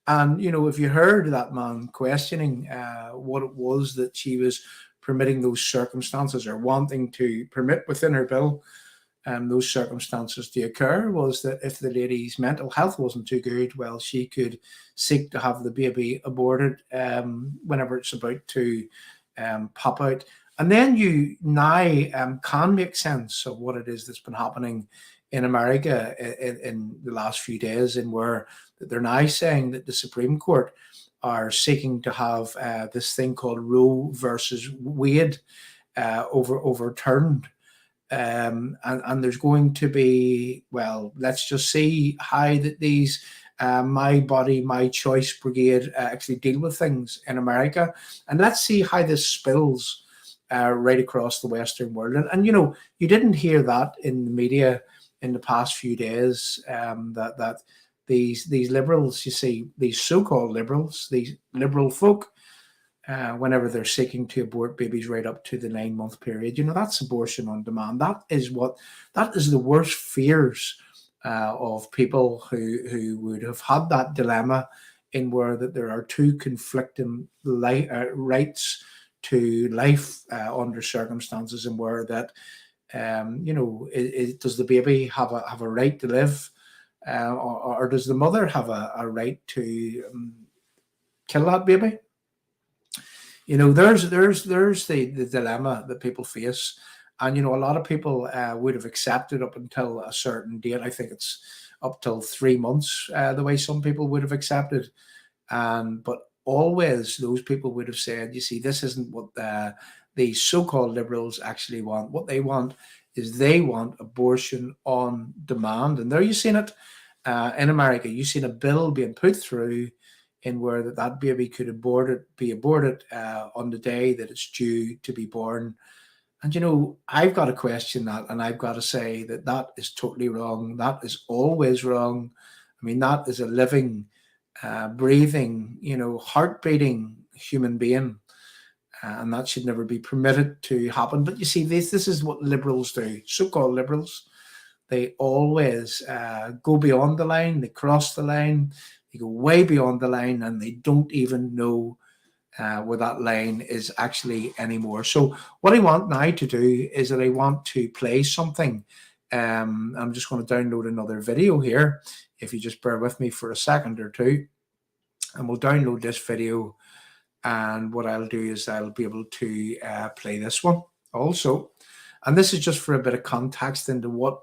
And, if you heard that man questioning what it was that she was permitting those circumstances, or wanting to permit within her bill those circumstances to occur, was that if the lady's mental health wasn't too good, well, she could seek to have the baby aborted whenever it's about to pop out. And then you now can make sense of what it is that's been happening in America in the last few days, and where they're now saying that the Supreme Court are seeking to have this thing called Roe versus Wade overturned. And there's going to be, well, let's just see how that these My Body, My Choice Brigade actually deal with things in America. And let's see how this spills right across the Western world. And you didn't hear that in the media in the past few days, that these liberals, you see, these so-called liberals, these liberal folk, whenever they're seeking to abort babies right up to the 9-month period, that's abortion on demand. That is the worst fears of people who would have had that dilemma, in where that there are two conflicting rights to life under circumstances, and where that does the baby have a right to live, or does the mother have a right to kill that baby? There's the dilemma that people face. And, a lot of people would have accepted up until a certain date. I think it's up till 3 months, the way some people would have accepted. But always those people would have said, you see, this isn't what the so-called liberals actually want. What they want is they want abortion on demand. And there you've seen it in America. You've seen a bill being put through in where that baby could be aborted on the day that it's due to be born. And, I've got to question that, and I've got to say that is totally wrong. That is always wrong. I mean, that is a living, breathing, heart-beating human being. And that should never be permitted to happen. But you see, this is what liberals do, so-called liberals. They always go beyond the line, they cross the line, they go way beyond the line, and they don't even know where that line is actually anymore. So what I want now to do is that I want to play something. I'm just going to download another video here, if you just bear with me for a second or two, and we'll download this video. And what I'll do is I'll be able to play this one also. And this is just for a bit of context into what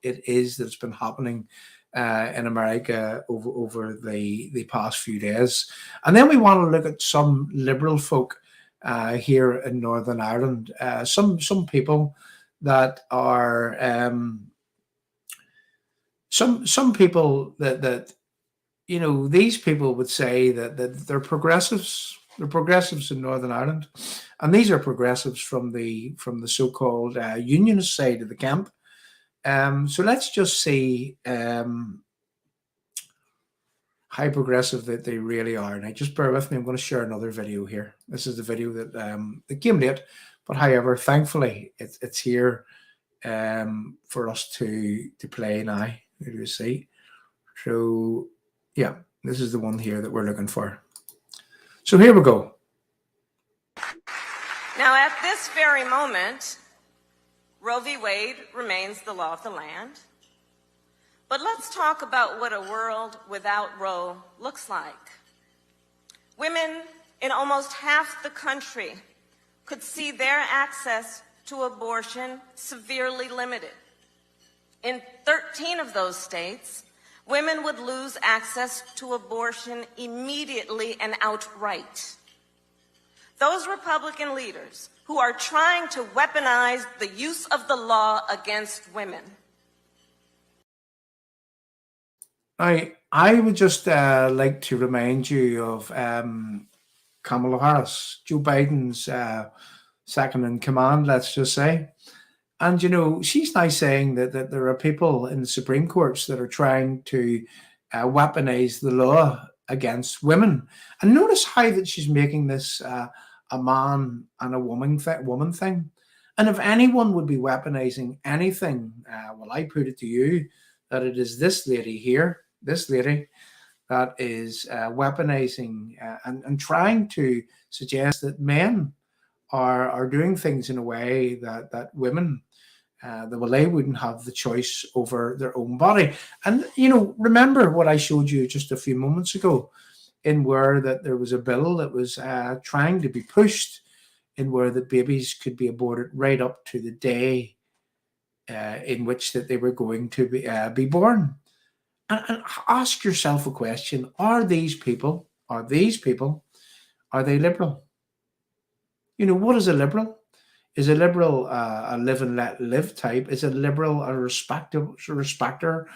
it is that's been happening in America over the past few days. And then we want to look at some liberal folk here in Northern Ireland, some people that are some people that you know, these people would say that they're progressives. They're progressives in Northern Ireland, and these are progressives from the so-called unionist side of the camp. So let's just see how progressive that they really are. Now, just bear with me. I'm going to share another video here. This is the video that came late, but however, thankfully, it's here for us to play now. Here you see. So yeah, this is the one here that we're looking for. So here we go. Now, at this very moment, Roe v. Wade remains the law of the land. But let's talk about what a world without Roe looks like. Women in almost half the country could see their access to abortion severely limited. In 13 of those states, women would lose access to abortion immediately and outright. Those Republican leaders who are trying to weaponize the use of the law against women. I would just like to remind you of Kamala Harris, Joe Biden's second in command, let's just say. And, you know, she's now saying that there are people in the Supreme Courts that are trying to weaponize the law against women. And notice how that she's making this a man and a woman thing. And if anyone would be weaponizing anything, well, I put it to you that it is this lady here, this lady, that is weaponizing and trying to suggest that men are doing things in a way that women, they wouldn't have the choice over their own body. And, you know, remember what I showed you just a few moments ago, in where that there was a bill that was trying to be pushed in where the babies could be aborted right up to the day in which that they were going to be born. And ask yourself a question: are these people, are they liberal? You know, what is a liberal? Is a liberal a live and let live type? Is a liberal a respecter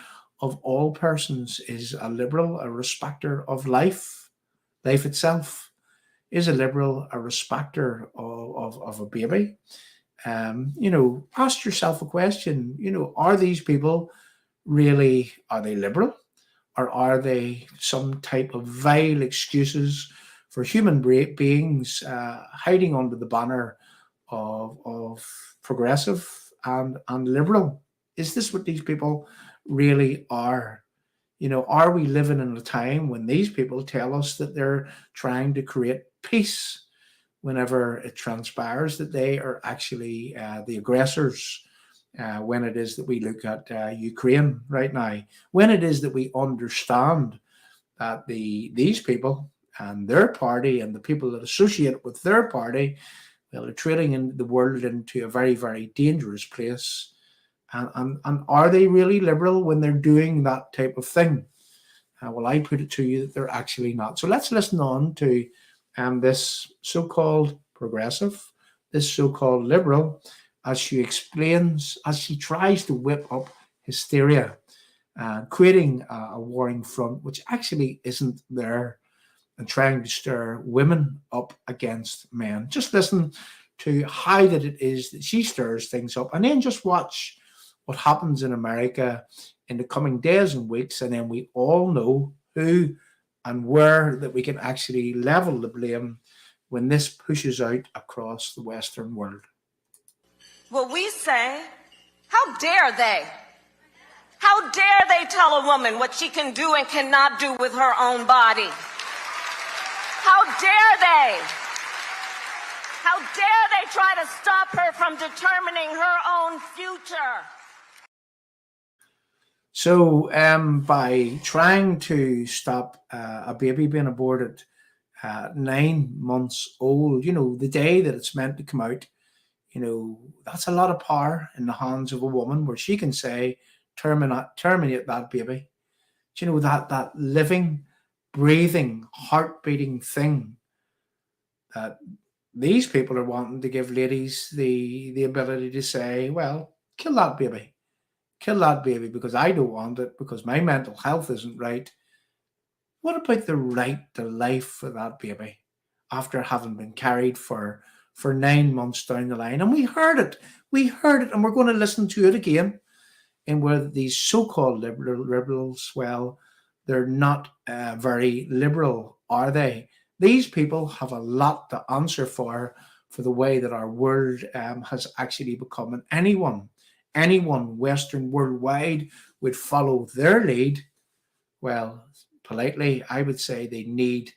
of all persons? Is a liberal a respecter of life itself? Is a liberal a respecter of a baby? You know, ask yourself a question. You know, are these people really, are they liberal? Or are they some type of vile excuses for human beings hiding under the banner of progressive and liberal? Is this what these people really are? You know, are we living in a time when these people tell us that they're trying to create peace, whenever it transpires that they are actually the aggressors? When it is that we look at Ukraine right now, when it is that we understand that these people and their party and the people that associate with their party, well, are trading in the world into a very, very dangerous place. And are they really liberal when they're doing that type of thing? Well, I put it to you that they're actually not. So let's listen on to this so-called progressive, this so-called liberal, as she explains, as she tries to whip up hysteria, creating a warring front which actually isn't there, and trying to stir women up against men. Just listen to how that it is that she stirs things up, and then just watch what happens in America in the coming days and weeks, and then we all know who and where that we can actually level the blame when this pushes out across the Western world. Well, we say, how dare they? How dare they tell a woman what she can do and cannot do with her own body? How dare they? How dare they try to stop her from determining her own future? So by trying to stop a baby being aborted 9 months old, you know, the day that it's meant to come out, that's a lot of power in the hands of a woman, where she can say, terminate that baby. That living, breathing, heart beating thing that these people are wanting to give ladies the ability to say, well, kill that baby. Kill that baby because I don't want it, because my mental health isn't right. What about the right to life for that baby after having been carried for 9 months down the line? And we heard it, and we're going to listen to it again. And where these so-called liberals, well, they're not very liberal, are they? These people have a lot to answer for the way that our world has actually become. And anyone Western worldwide would follow their lead, well, politely, I would say they need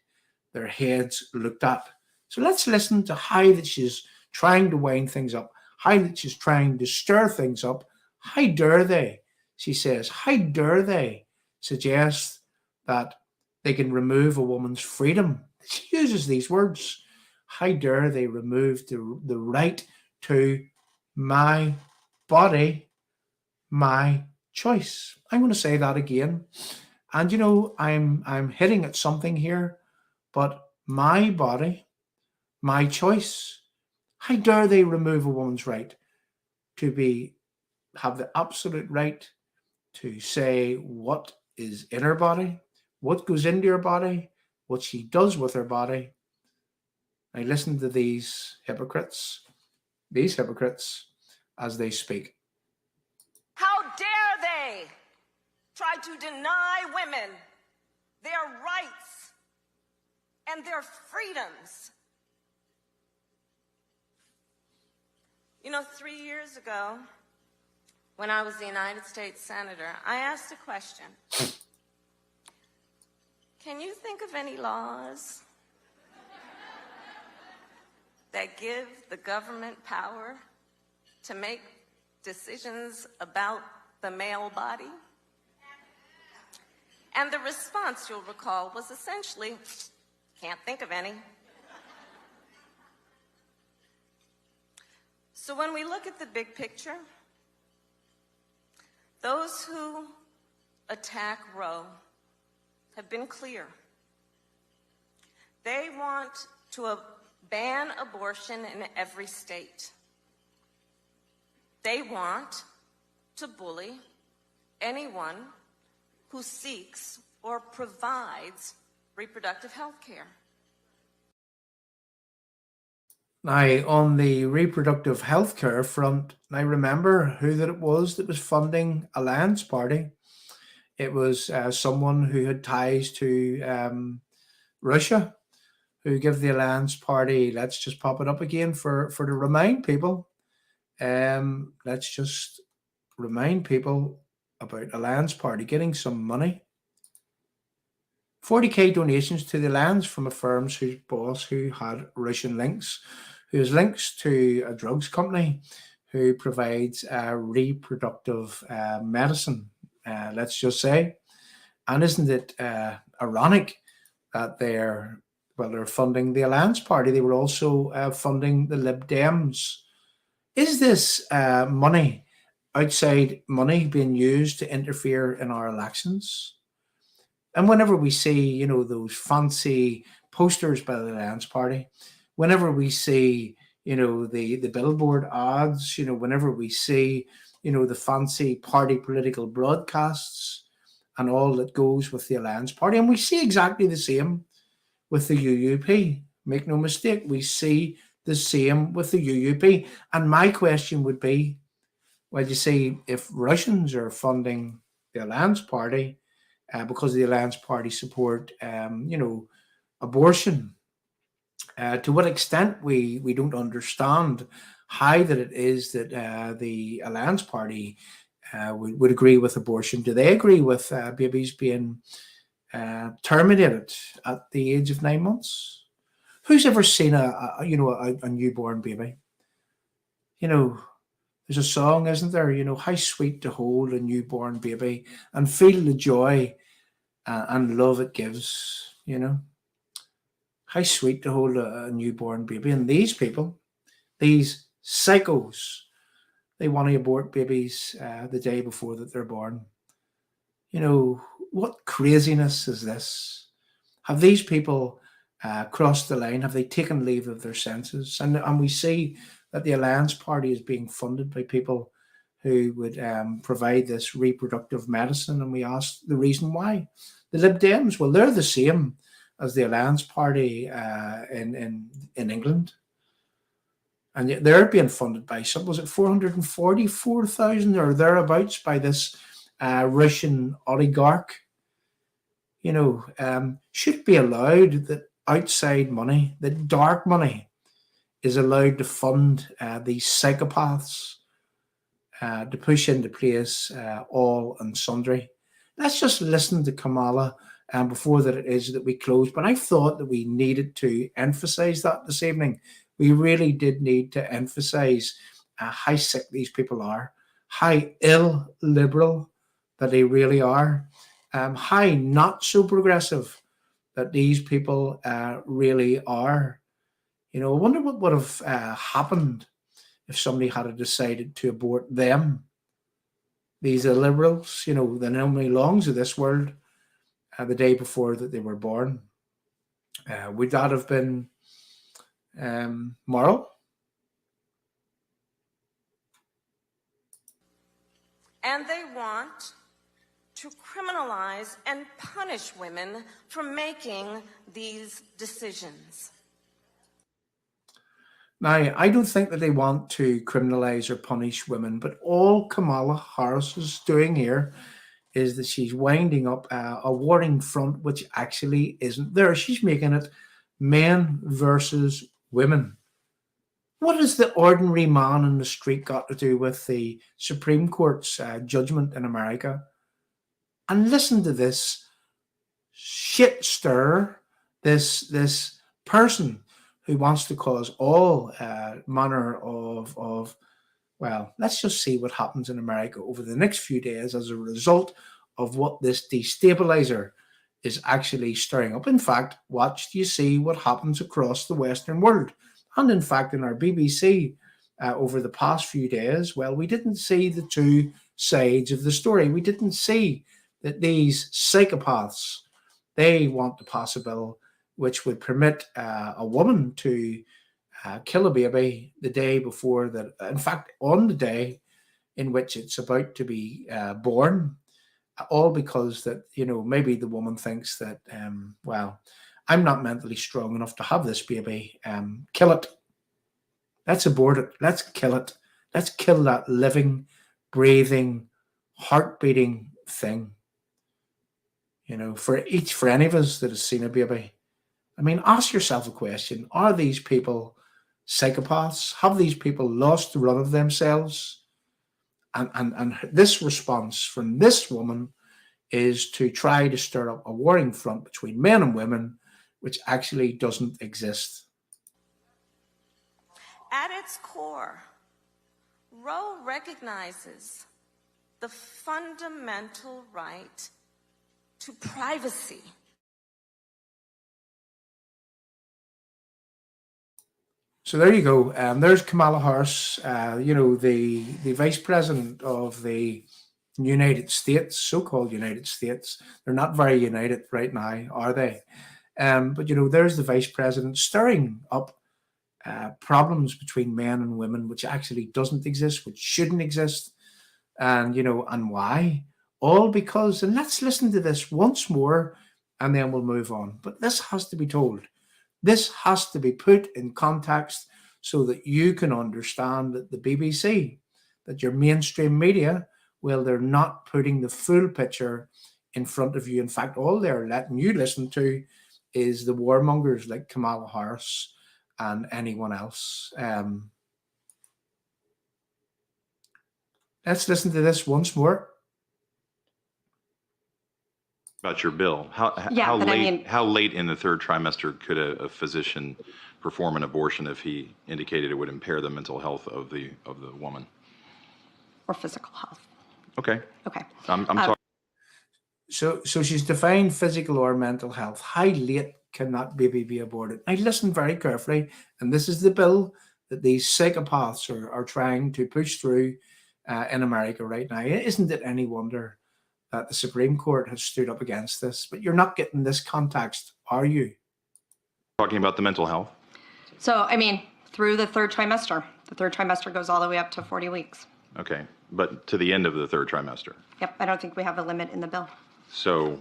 their heads looked at. So let's listen to how that she's trying to wind things up, how that she's trying to stir things up. How dare they, she says, how dare they suggest that they can remove a woman's freedom? She uses these words. How dare they remove the right to my body, my choice. I'm going to say that again. And I'm hitting at something here, but my body, my choice. How dare they remove a woman's right to have the absolute right to say what is in her body, what goes into her body, what she does with her body. I listen to these hypocrites as they speak. How dare they try to deny women their rights and their freedoms? 3 years ago, when I was the United States Senator, I asked a question. Can you think of any laws that give the government power to make decisions about the male body? And the response, you'll recall, was essentially, can't think of any. So when we look at the big picture, those who attack Roe have been clear. They want to ban abortion in every state. They want to bully anyone who seeks or provides reproductive health care. Now, on the reproductive health care front, I remember who that it was funding Alliance Party. It was someone who had ties to Russia, who give the Alliance Party, let's just pop it up again to remind people. Let's just remind people about Alliance Party getting some money. 40k donations to the Alliance from a firm whose boss who had Russian links, who has links to a drugs company who provides reproductive medicine, let's just say. And isn't it ironic that they're funding the Alliance Party? They were also funding the Lib Dems. Is this money, outside money, being used to interfere in our elections? And whenever we see, those fancy posters by the Alliance Party, whenever we see, the billboard ads, whenever we see, the fancy party political broadcasts and all that goes with the Alliance Party, and we see exactly the same with the UUP. Make no mistake, we see the same with the UUP. And my question would be, well, you see, if Russians are funding the Alliance Party because the Alliance Party support, abortion, to what extent we don't understand how that it is that the Alliance Party would agree with abortion. Do they agree with babies being terminated at the age of 9 months? Who's ever seen a newborn baby? There's a song, isn't there? How sweet to hold a newborn baby and feel the joy and love it gives. How sweet to hold a newborn baby. And these people, these psychos. They want to abort babies the day before that they're born. You know, what craziness is this? Have these people crossed the line? Have they taken leave of their senses? And we see that the Alliance Party is being funded by people who would provide this reproductive medicine, and we ask the reason why. The Lib Dems, well, they're the same as the Alliance Party in England, and yet they're being funded by some, was it 444,000 or thereabouts, by this Russian oligarch. You know, should be allowed that outside money, that dark money, is allowed to fund these psychopaths to push into place all and sundry. Let's just listen to Kamala before that it is that we close. But I thought that we needed to emphasize that this evening. We really did need to emphasize how sick these people are, how illiberal that they really are, how not so progressive that these people really are. You know, I wonder what would have happened if somebody had decided to abort them. These illiberals, you know, the Naomi Longs of this world, the day before that they were born. Would that have been moral? And they want to criminalize and punish women for making these decisions. Now, I don't think that they want to criminalize or punish women, but all Kamala Harris is doing here is that she's winding up a warring front which actually isn't there. She's making it men versus women. What has the ordinary man in the street got to do with the Supreme Court's judgment in America? And listen to this shit stir, this person who wants to cause all manner of, well, let's just see what happens in America over the next few days as a result of what this destabilizer is actually stirring up. In fact, watch, you see what happens across the Western world. And in fact, in our BBC over the past few days, well, we didn't see the two sides of the story. We didn't see that these psychopaths, they want to pass a bill which would permit a woman to kill a baby the day before that, in fact, on the day in which it's about to be born, all because that, you know, maybe the woman thinks that, well, I'm not mentally strong enough to have this baby. Kill it. Let's abort it. Let's kill it. Let's kill that living, breathing, heart-beating thing. You know, for any of us that has seen a baby, I mean, ask yourself a question. Are these people psychopaths? Have these people lost the run of themselves? And this response from this woman is to try to stir up a warring front between men and women, which actually doesn't exist. At its core, Roe recognizes the fundamental right to privacy. So there you go. There's Kamala Harris, you know, the vice president of the United States, so-called United States. They're not very united right now, are they? But, you know, there's the vice president stirring up problems between men and women, which actually doesn't exist, which shouldn't exist. And, you know, and why? All because, and let's listen to this once more, and then we'll move on. But this has to be told. This has to be put in context so that you can understand that the BBC, that your mainstream media, well, they're not putting the full picture in front of you. In fact, all they're letting you listen to is the warmongers like Kamala Harris and anyone else. Let's listen to this once more. About your bill, how late in the third trimester could a physician perform an abortion if he indicated it would impair the mental health of the woman Or physical health. Okay. Okay. I'm sorry. So she's defined physical or mental health. How late can that baby be aborted? Now listen very carefully, and this is the bill that these psychopaths are trying to push through in America right now. Isn't it any wonder that the Supreme Court has stood up against this? But you're not getting this context, are you? Talking about the mental health? So, I mean, through the third trimester. The third trimester goes all the way up to 40 weeks. Okay, but to the end of the third trimester. Yep, I don't think we have a limit in the bill. So,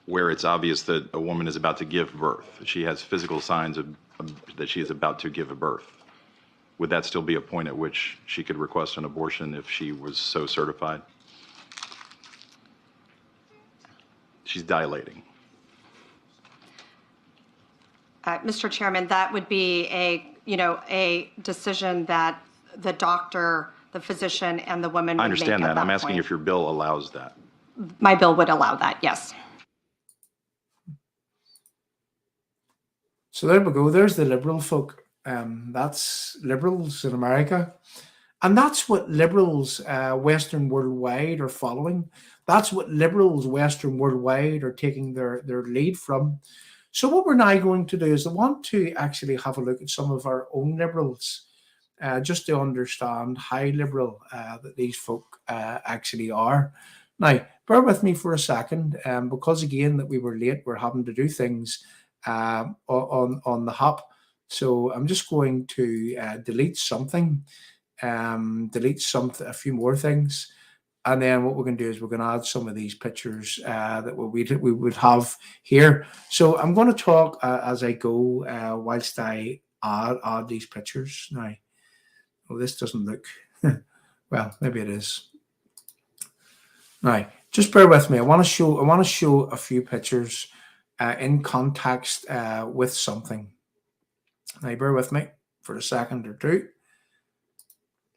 where it's obvious that a woman is about to give birth, she has physical signs of that she is about to give a birth, would that still be a point at which she could request an abortion if she was so certified? She's dilating. Mr. Chairman, that would be a decision that the doctor, the physician, and the woman would I understand make at that. I'm that asking point. if your bill allows that. My bill would allow that, yes. So there we go. There's the liberal folk. That's liberals in America. And that's what liberals Western worldwide are following. That's what liberals Western worldwide are taking their lead from. So what we're now going to do is I want to actually have a look at some of our own liberals, just to understand how liberal that these folk actually are. Now, bear with me for a second, because again that we were late, we're having to do things on the hop. So I'm just going to delete something, a few more things. And then what we're going to do is we're going to add some of these pictures that we would have here. So I'm going to talk as I go whilst I add these pictures. Now, well, this doesn't look, well, maybe it is. Now, just bear with me. I want to show a few pictures in context with something. Now, bear with me for a second or two.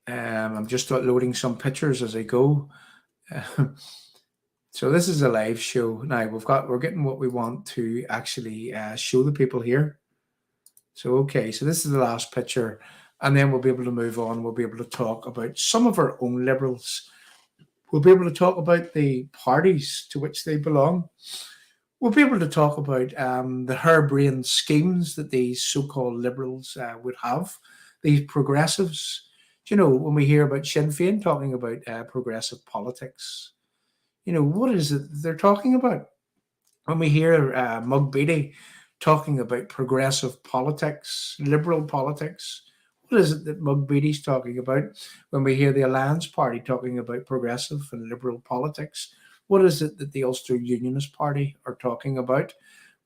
I'm just loading some pictures as I go. So this is a live show. Now we're getting what we want to actually show the people here. So okay, so this is the last picture, and then we'll be able to move on. We'll be able to talk about some of our own liberals. We'll be able to talk about the parties to which they belong. We'll be able to talk about the harebrained schemes that these so-called liberals would have, these progressives. You know, when we hear about Sinn Féin talking about progressive politics, you know, what is it they're talking about? When we hear Mug Beatty talking about progressive politics, liberal politics, what is it that Mug Beatty's talking about? When we hear the Alliance Party talking about progressive and liberal politics, what is it that the Ulster Unionist Party are talking about?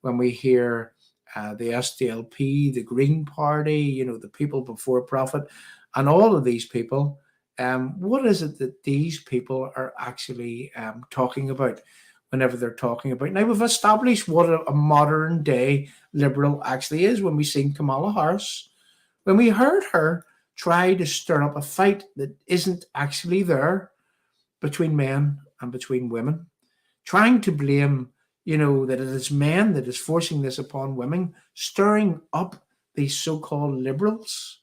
When we hear the SDLP, the Green Party, you know, the People Before Profit, and all of these people, what is it that these people are actually talking about whenever they're talking about? Now, we've established what a modern day liberal actually is when we seen Kamala Harris. When we heard her try to stir up a fight that isn't actually there between men and between women, trying to blame, you know, that it is men that is forcing this upon women, stirring up these so-called liberals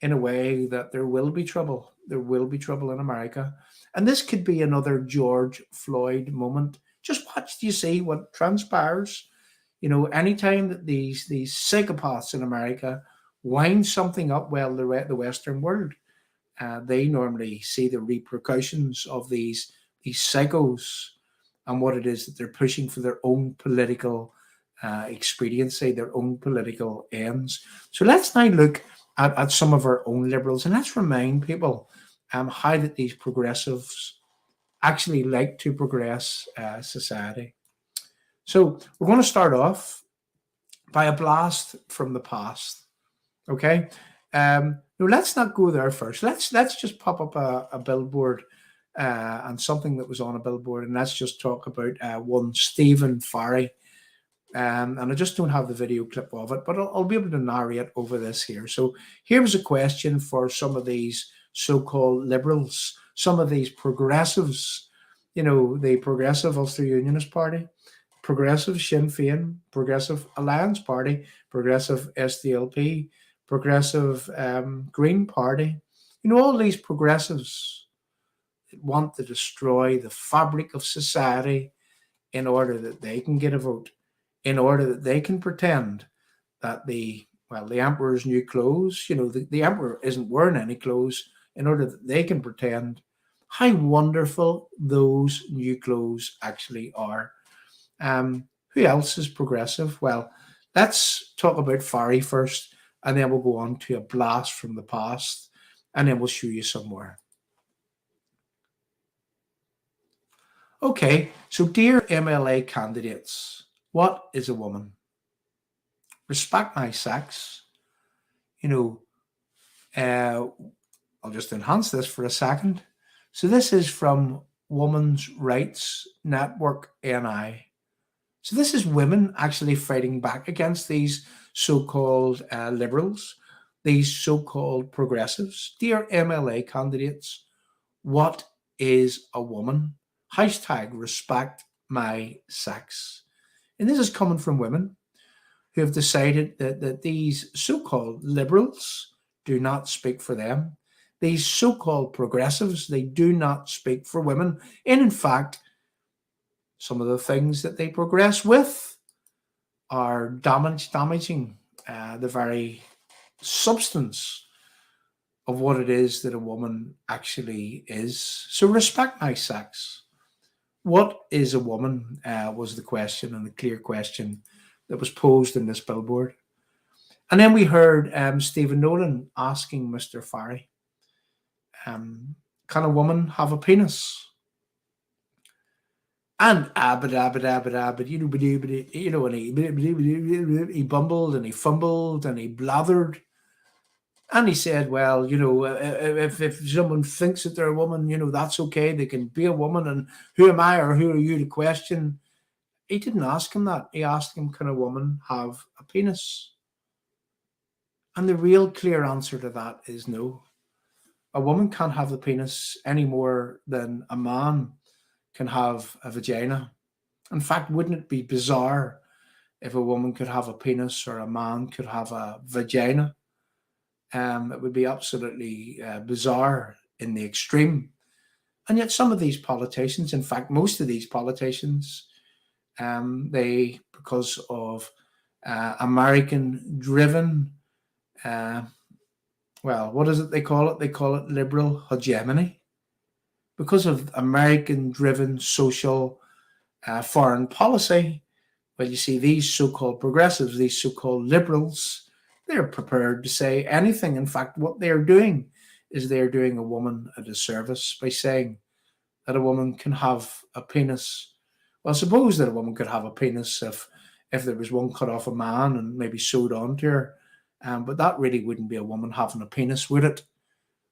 in a way that there will be trouble. There will be trouble in America. And this could be another George Floyd moment. Just watch, you see what transpires. You know, anytime that these psychopaths in America wind something up, well, the Western world, they normally see the repercussions of these psychos and what it is that they're pushing for their own political expediency, their own political ends. So let's now look at some of our own liberals, and let's remind people how that these progressives actually like to progress society. So we're going to start off by a blast from the past. Okay, no, let's not go there first. Let's just pop up a billboard and something that was on a billboard, and let's just talk about one Stephen Farry. And I just don't have the video clip of it, but I'll be able to narrate over this here. So here was a question for some of these so-called liberals, some of these progressives, you know, the Progressive Ulster Unionist Party, Progressive Sinn Féin, Progressive Alliance Party, Progressive SDLP, Progressive Green Party. You know, all these progressives that want to destroy the fabric of society, in order that they can get a vote, in order that they can pretend that the emperor's new clothes, the emperor isn't wearing any clothes, in order that they can pretend how wonderful those new clothes actually are. Who else is progressive? Well, let's talk about Farry first, and then we'll go on to a blast from the past, and then we'll show you some more. Okay, so dear MLA candidates, what is a woman? Respect my sex. I'll just enhance this for a second. So this is from Women's Rights Network NI. So this is women actually fighting back against these so-called liberals, these so-called progressives. Dear MLA candidates, what is a woman? Hashtag respect my sex. And this is coming from women who have decided that these so-called liberals do not speak for them. These so-called progressives, they do not speak for women. And in fact, some of the things that they progress with are damaging the very substance of what it is that a woman actually is. So respect my sex. What is a woman was the question, and the clear question that was posed in this billboard. And then we heard Stephen Nolan asking Mr. Farry, can a woman have a penis? And and he bumbled and he fumbled and he blathered. And he said, well, if someone thinks that they're a woman, that's okay. They can be a woman. And who am I or who are you to question? He didn't ask him that. He asked him, can a woman have a penis? And the real clear answer to that is no. A woman can't have a penis any more than a man can have a vagina. In fact, wouldn't it be bizarre if a woman could have a penis or a man could have a vagina? It would be absolutely bizarre in the extreme. And yet some of these politicians, in fact, most of these politicians, they, because of American-driven, what is it they call it? They call it liberal hegemony. Because of American-driven social foreign policy, well, you see, these so-called progressives, these so-called liberals, they're prepared to say anything. In fact, what they're doing is they're doing a woman a disservice by saying that a woman can have a penis. Well, suppose that a woman could have a penis if there was one cut off a man and maybe sewed onto her. But that really wouldn't be a woman having a penis, would it?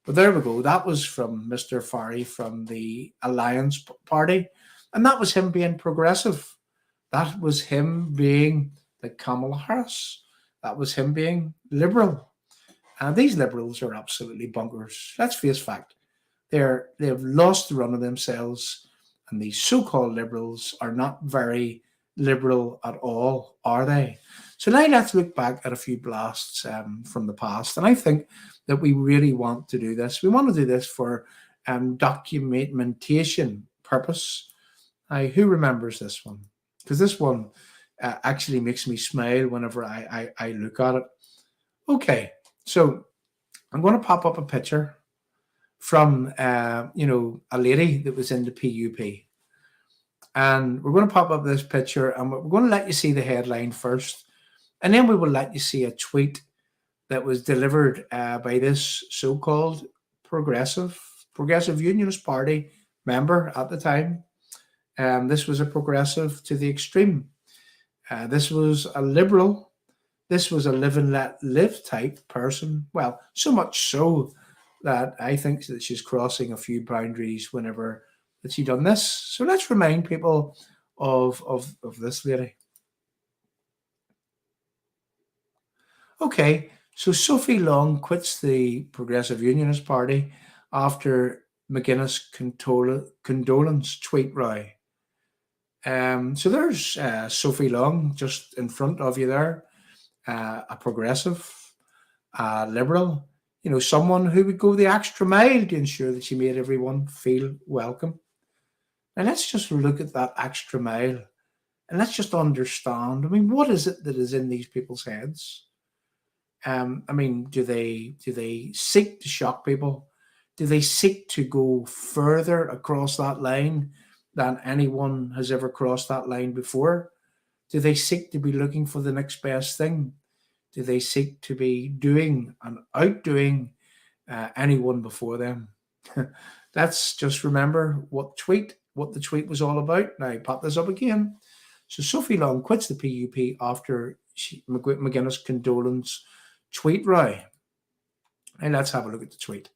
But there we go. That was from Mr. Farry from the Alliance Party. And that was him being progressive. That was him being like Kamala Harris. That was him being liberal. And these liberals are absolutely bunkers. Let's face fact. They've lost the run of themselves. And these so-called liberals are not very liberal at all, are they? So now let's look back at a few blasts from the past. And I think that we really want to do this. We want to do this for documentation purpose. Who remembers this one? Because this one actually makes me smile whenever I look at it. Okay, so I'm going to pop up a picture from, a lady that was in the PUP. And we're going to pop up this picture and we're going to let you see the headline first. And then we will let you see a tweet that was delivered by this so-called Progressive Unionist Party member at the time. This was a progressive to the extreme. This was a liberal. This was a live and let live type person. Well, so much so that I think that she's crossing a few boundaries whenever that she done this. So let's remind people of this lady. Okay, so Sophie Long quits the Progressive Unionist Party after McGuinness condolence tweet row. So there's Sophie Long just in front of you there, a progressive, liberal, someone who would go the extra mile to ensure that she made everyone feel welcome. Now let's just look at that extra mile And let's just understand. I mean, what is it that is in these people's heads? I mean, do they seek to shock people? Do they seek to go further across that line than anyone has ever crossed that line before? Do they seek to be looking for the next best thing? Do they seek to be doing and outdoing anyone before them? Let's just remember what the tweet was all about. Now, pop this up again. So Sophie Long quits the PUP after McGuinness condolence tweet row. And let's have a look at the tweet.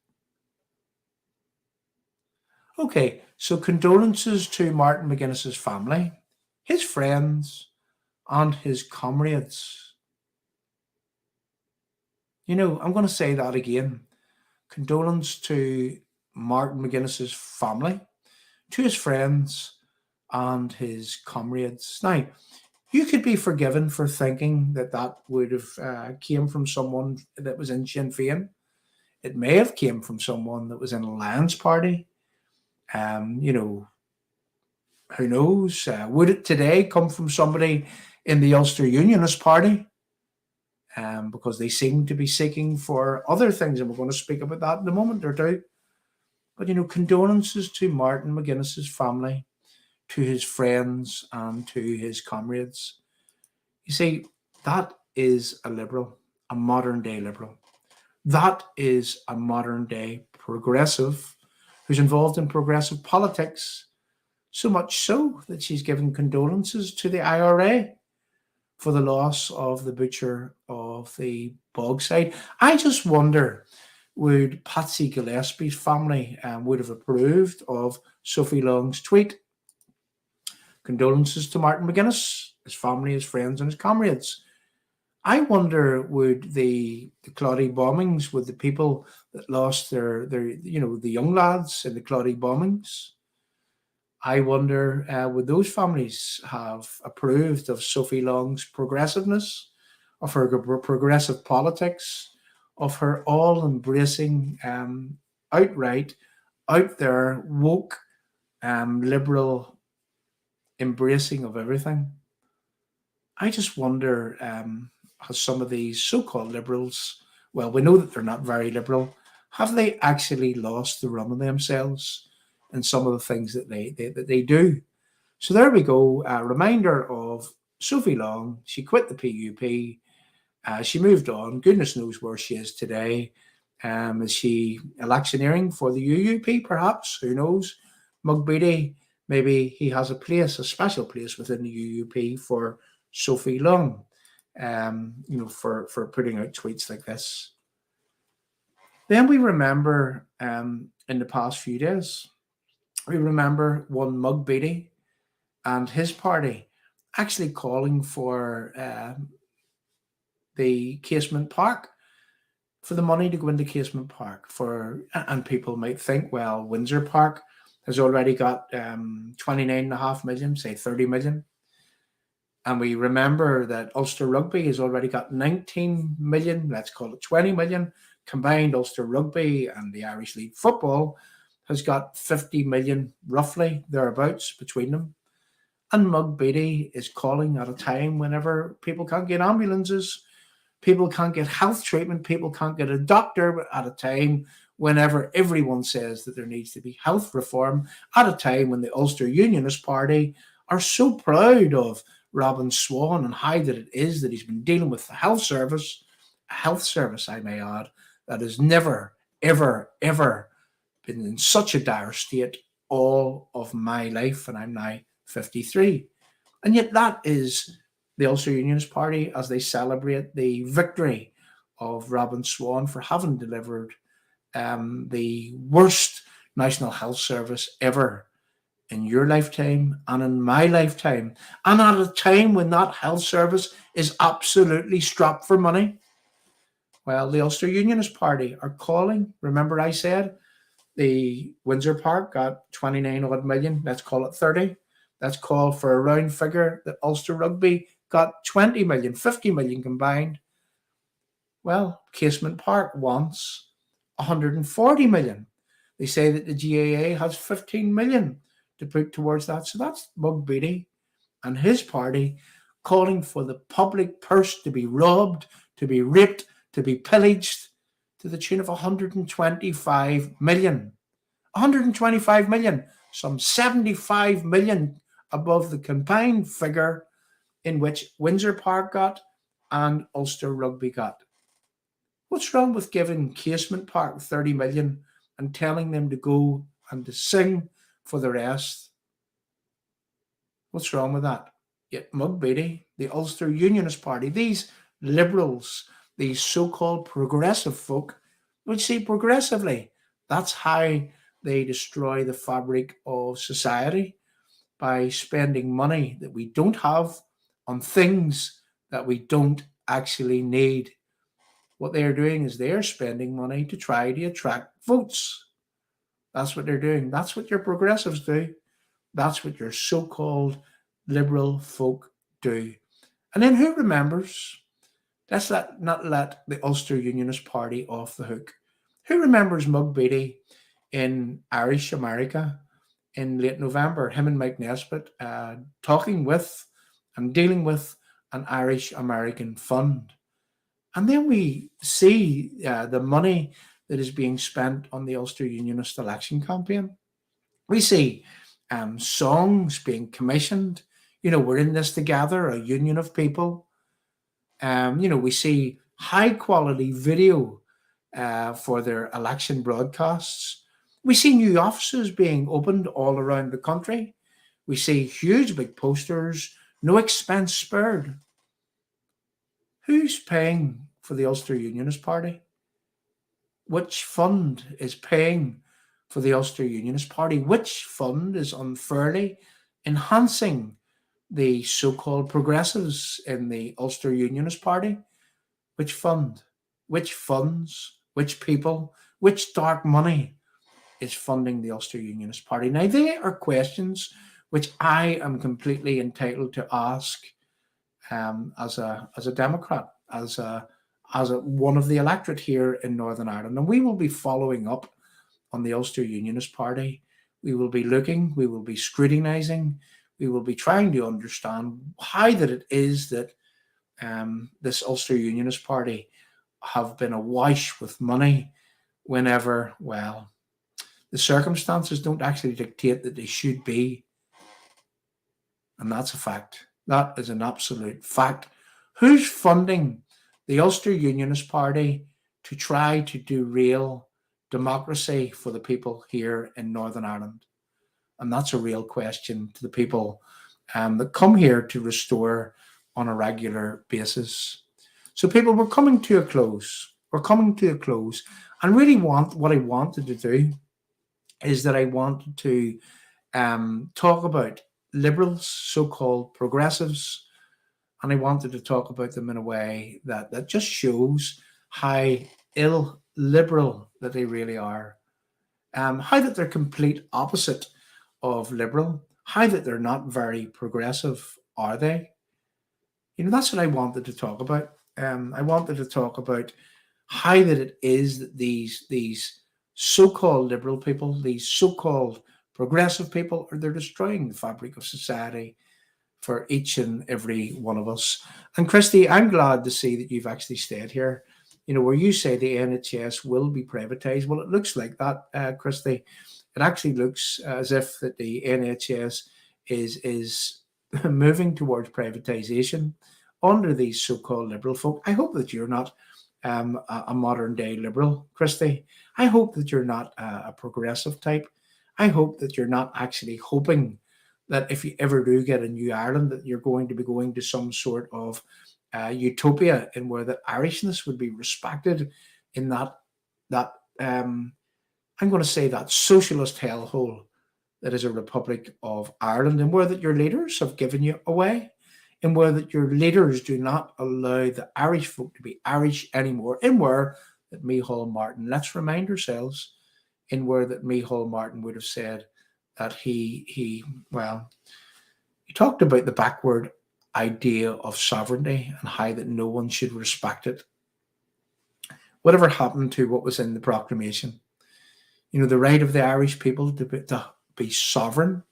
Okay, so condolences to Martin McGuinness's family, his friends, and his comrades. You know, I'm going to say that again. Condolence to Martin McGuinness's family, to his friends, and his comrades. Now, you could be forgiven for thinking that that would have came from someone that was in Sinn Féin. It may have came from someone that was in Alliance Party. You know, who knows? Would it today come from somebody in the Ulster Unionist Party? Because they seem to be seeking for other things, and we're going to speak about that in a moment or two. But, you know, condolences to Martin McGuinness's family, to his friends, and to his comrades. You see, that is a liberal, a modern day liberal. That is a modern day progressive who's involved in progressive politics, so much so that she's given condolences to the IRA for the loss of the butcher of the Bogside. I just wonder, would Patsy Gillespie's family would have approved of Sophie Long's tweet? Condolences to Martin McGuinness, his family, his friends, and his comrades. I wonder, would the Claudy bombings, would the people that lost their you know, the young lads in the Claudy bombings, I wonder, would those families have approved of Sophie Long's progressiveness, of her progressive politics, of her all-embracing, outright, out there, woke, liberal embracing of everything? I just wonder, has some of these so-called liberals, well, we know that they're not very liberal, have they actually lost the run of themselves in some of the things that they do? So there we go, a reminder of Sophie Long. She quit the PUP, she moved on, goodness knows where she is today. Is she electioneering for the UUP perhaps? Who knows? Mug Beatty, maybe he has a place, a special place within the UUP for Sophie Long, you know, for putting out tweets like this. Then we remember, in the past few days, we remember one Mug Beatty and his party actually calling for the Casement Park, for the money to go into Casement Park. And people might think, well, Windsor Park has already got 29.5 million, say 30 million. And we remember that Ulster Rugby has already got 19 million, let's call it 20 million. Combined Ulster Rugby and the Irish League Football has got 50 million, roughly, thereabouts, between them. And Mug Beatty is calling at a time whenever people can't get ambulances, people can't get health treatment, people can't get a doctor, at a time whenever everyone says that there needs to be health reform, at a time when the Ulster Unionist Party are so proud of Robin Swan and how that it is that he's been dealing with the health service, I may add, that has never, ever, ever been in such a dire state all of my life, and I'm now 53. And yet that is the Ulster Unionist Party as they celebrate the victory of Robin Swan for having delivered the worst National Health Service ever in your lifetime and in my lifetime, and at a time when that health service is absolutely strapped for money. Well, the Ulster Unionist Party are calling. Remember I said the Windsor Park got 29 odd million, let's call it 30. Let's call for a round figure that Ulster Rugby got 20 million, 50 million combined. Well, Casement Park wants 140 million. They say that the GAA has 15 million to put towards that. So that's Mug Beatty and his party calling for the public purse to be robbed, to be raped, to be pillaged to the tune of 125 million. 125 million, some 75 million above the combined figure in which Windsor Park got and Ulster Rugby got. What's wrong with giving Casement Park 30 million and telling them to go and to sing for the rest? What's wrong with that? Yet Mug Beatty, the Ulster Unionist Party, these liberals, these so-called progressive folk, would see progressively. That's how they destroy the fabric of society, by spending money that we don't have on things that we don't actually need. What they're doing is they're spending money to try to attract votes. That's what they're doing. That's what your progressives do. That's what your so-called liberal folk do. And then who remembers? Let's not let the Ulster Unionist Party off the hook. Who remembers Mug Beatty in Irish America in late November? Him and Mike Nesbitt talking with and dealing with an Irish American fund. And then we see the money that is being spent on the Ulster Unionist election campaign. We see songs being commissioned. We're in this together, a union of people. We see high quality video for their election broadcasts. We see new offices being opened all around the country. We see huge big posters, no expense spared. Who's paying for the Ulster Unionist Party? Which fund is paying for the Ulster Unionist Party? Which fund is unfairly enhancing the so-called progressives in the Ulster Unionist Party? Which fund? Which funds? Which people? Which dark money is funding the Ulster Unionist Party? Now, they are questions which I am completely entitled to ask as a Democrat, as a one of the electorate here in Northern Ireland. And we will be following up on the Ulster Unionist Party. We will be looking, we will be scrutinising, we will be trying to understand how that it is that this Ulster Unionist Party have been awash with money whenever, well, the circumstances don't actually dictate that they should be. And that's a fact. That is an absolute fact. Who's funding the Ulster Unionist Party to try to do real democracy for the people here in Northern Ireland? And that's a real question to the people that come here to restore on a regular basis. So people, we're coming to a close. We're coming to a close. And really what I wanted to do is that I wanted to talk about liberals, so-called progressives, and I wanted to talk about them in a way that just shows how illiberal that they really are, how that they're complete opposite of liberal, how that they're not very progressive, are they? That's what I wanted to talk about. I wanted to talk about how that it is that these so-called liberal people, these so-called progressive people, they're destroying the fabric of society for each and every one of us. And Christy, I'm glad to see that you've actually stayed here, where you say the NHS will be privatised. Well, it looks like that, Christy. It actually looks as if that the NHS is moving towards privatisation under these so-called liberal folk. I hope that you're not a modern day liberal, Christy. I hope that you're not a progressive type. I hope that you're not actually hoping that if you ever do get a new Ireland, that you're going to be going to some sort of utopia in where that Irishness would be respected in that I'm going to say that socialist hellhole that is a Republic of Ireland, and where that your leaders have given you away, and where that your leaders do not allow the Irish folk to be Irish anymore, and where that Micheál Martin, let's remind ourselves, in where that Micheál Martin would have said that he talked about the backward idea of sovereignty and how that no one should respect it. Whatever happened to what was in the proclamation? The right of the Irish people to be sovereign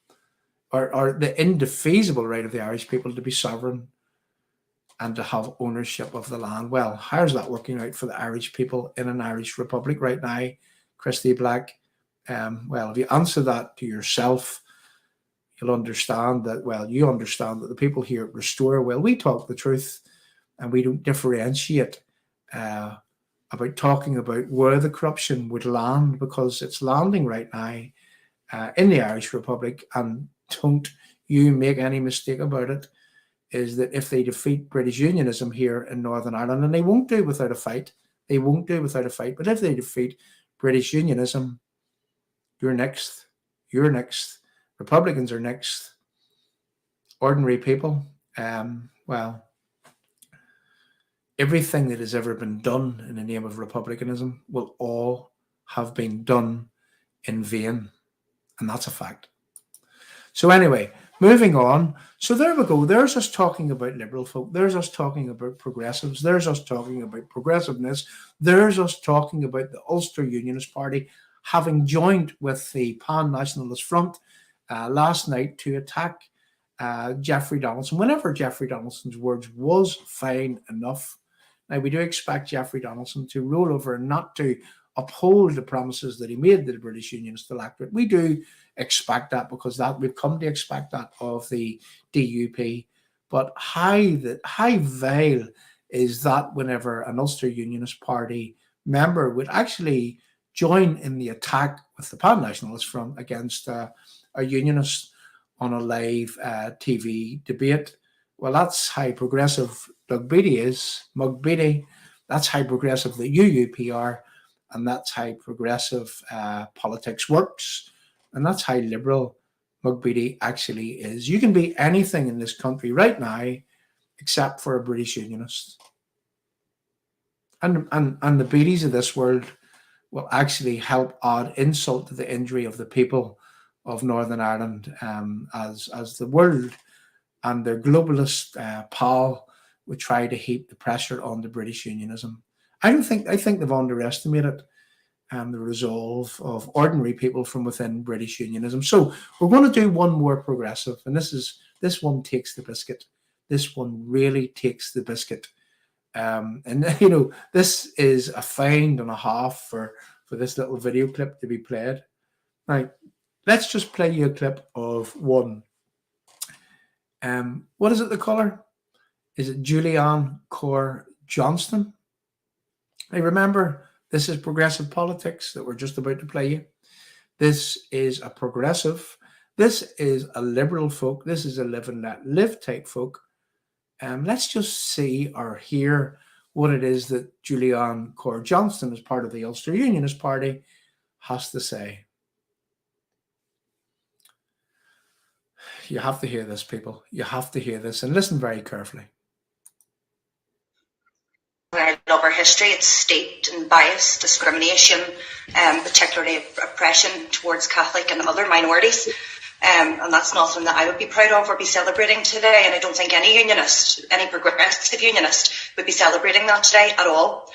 or the indefeasible right of the Irish people to be sovereign and to have ownership of the land. Well, how's that working out for the Irish people in an Irish republic right now, Christy Black? Well, if you answer that to yourself, you'll understand that, well, you understand that the people here at Restore, well, we talk the truth and we don't differentiate about talking about where the corruption would land, because it's landing right now in the Irish Republic. And don't you make any mistake about it, is that if they defeat British Unionism here in Northern Ireland, and they won't do it without a fight, but if they defeat British Unionism, you're next. You're next. Republicans are next. Ordinary people, well, everything that has ever been done in the name of republicanism will all have been done in vain. And that's a fact. So anyway, moving on. So there we go. There's us talking about liberal folk. There's us talking about progressives. There's us talking about progressiveness. There's us talking about the Ulster Unionist Party having joined with the Pan-Nationalist Front last night to attack Jeffrey Donaldson. Whenever Jeffrey Donaldson's words was fine enough. Now, we do expect Jeffrey Donaldson to roll over and not to uphold the promises that he made to the British Unionist electorate. We do expect that, because that we've come to expect that of the DUP. But how vile is that whenever an Ulster Unionist Party member would actually join in the attack with the Pan-Nationalist Front against a unionist on a live TV debate? Well, that's how progressive Doug Beattie is, Mug Beattie. That's how progressive the UUP are, and that's how progressive politics works, and that's how liberal Mug Beattie actually is. You can be anything in this country right now except for a British Unionist. And the Beatties of this world will actually help add insult to the injury of the people of Northern Ireland, as the world and their globalist pal would try to heap the pressure on the British Unionism. I think they've underestimated the resolve of ordinary people from within British Unionism. So we're going to do one more progressive, and this one takes the biscuit. This one really takes the biscuit. And you know, this is a find and a half for this little video clip to be played. Now, let's just play you a clip of one. What is it, the colour? Is it Julianne Kaur Johnston? Now remember, this is progressive politics that we're just about to play you. This is a progressive. This is a liberal folk. This is a live and let live type folk. Let's just see or hear what it is that Julianne Kaur Johnston, as part of the Ulster Unionist Party, has to say. You have to hear this, people. You have to hear this, and listen very carefully. I love our history. It's steeped in bias, discrimination, particularly oppression towards Catholic and other minorities. And that's nothing that I would be proud of or be celebrating today. And I don't think any unionist, any progressive unionist, would be celebrating that today at all.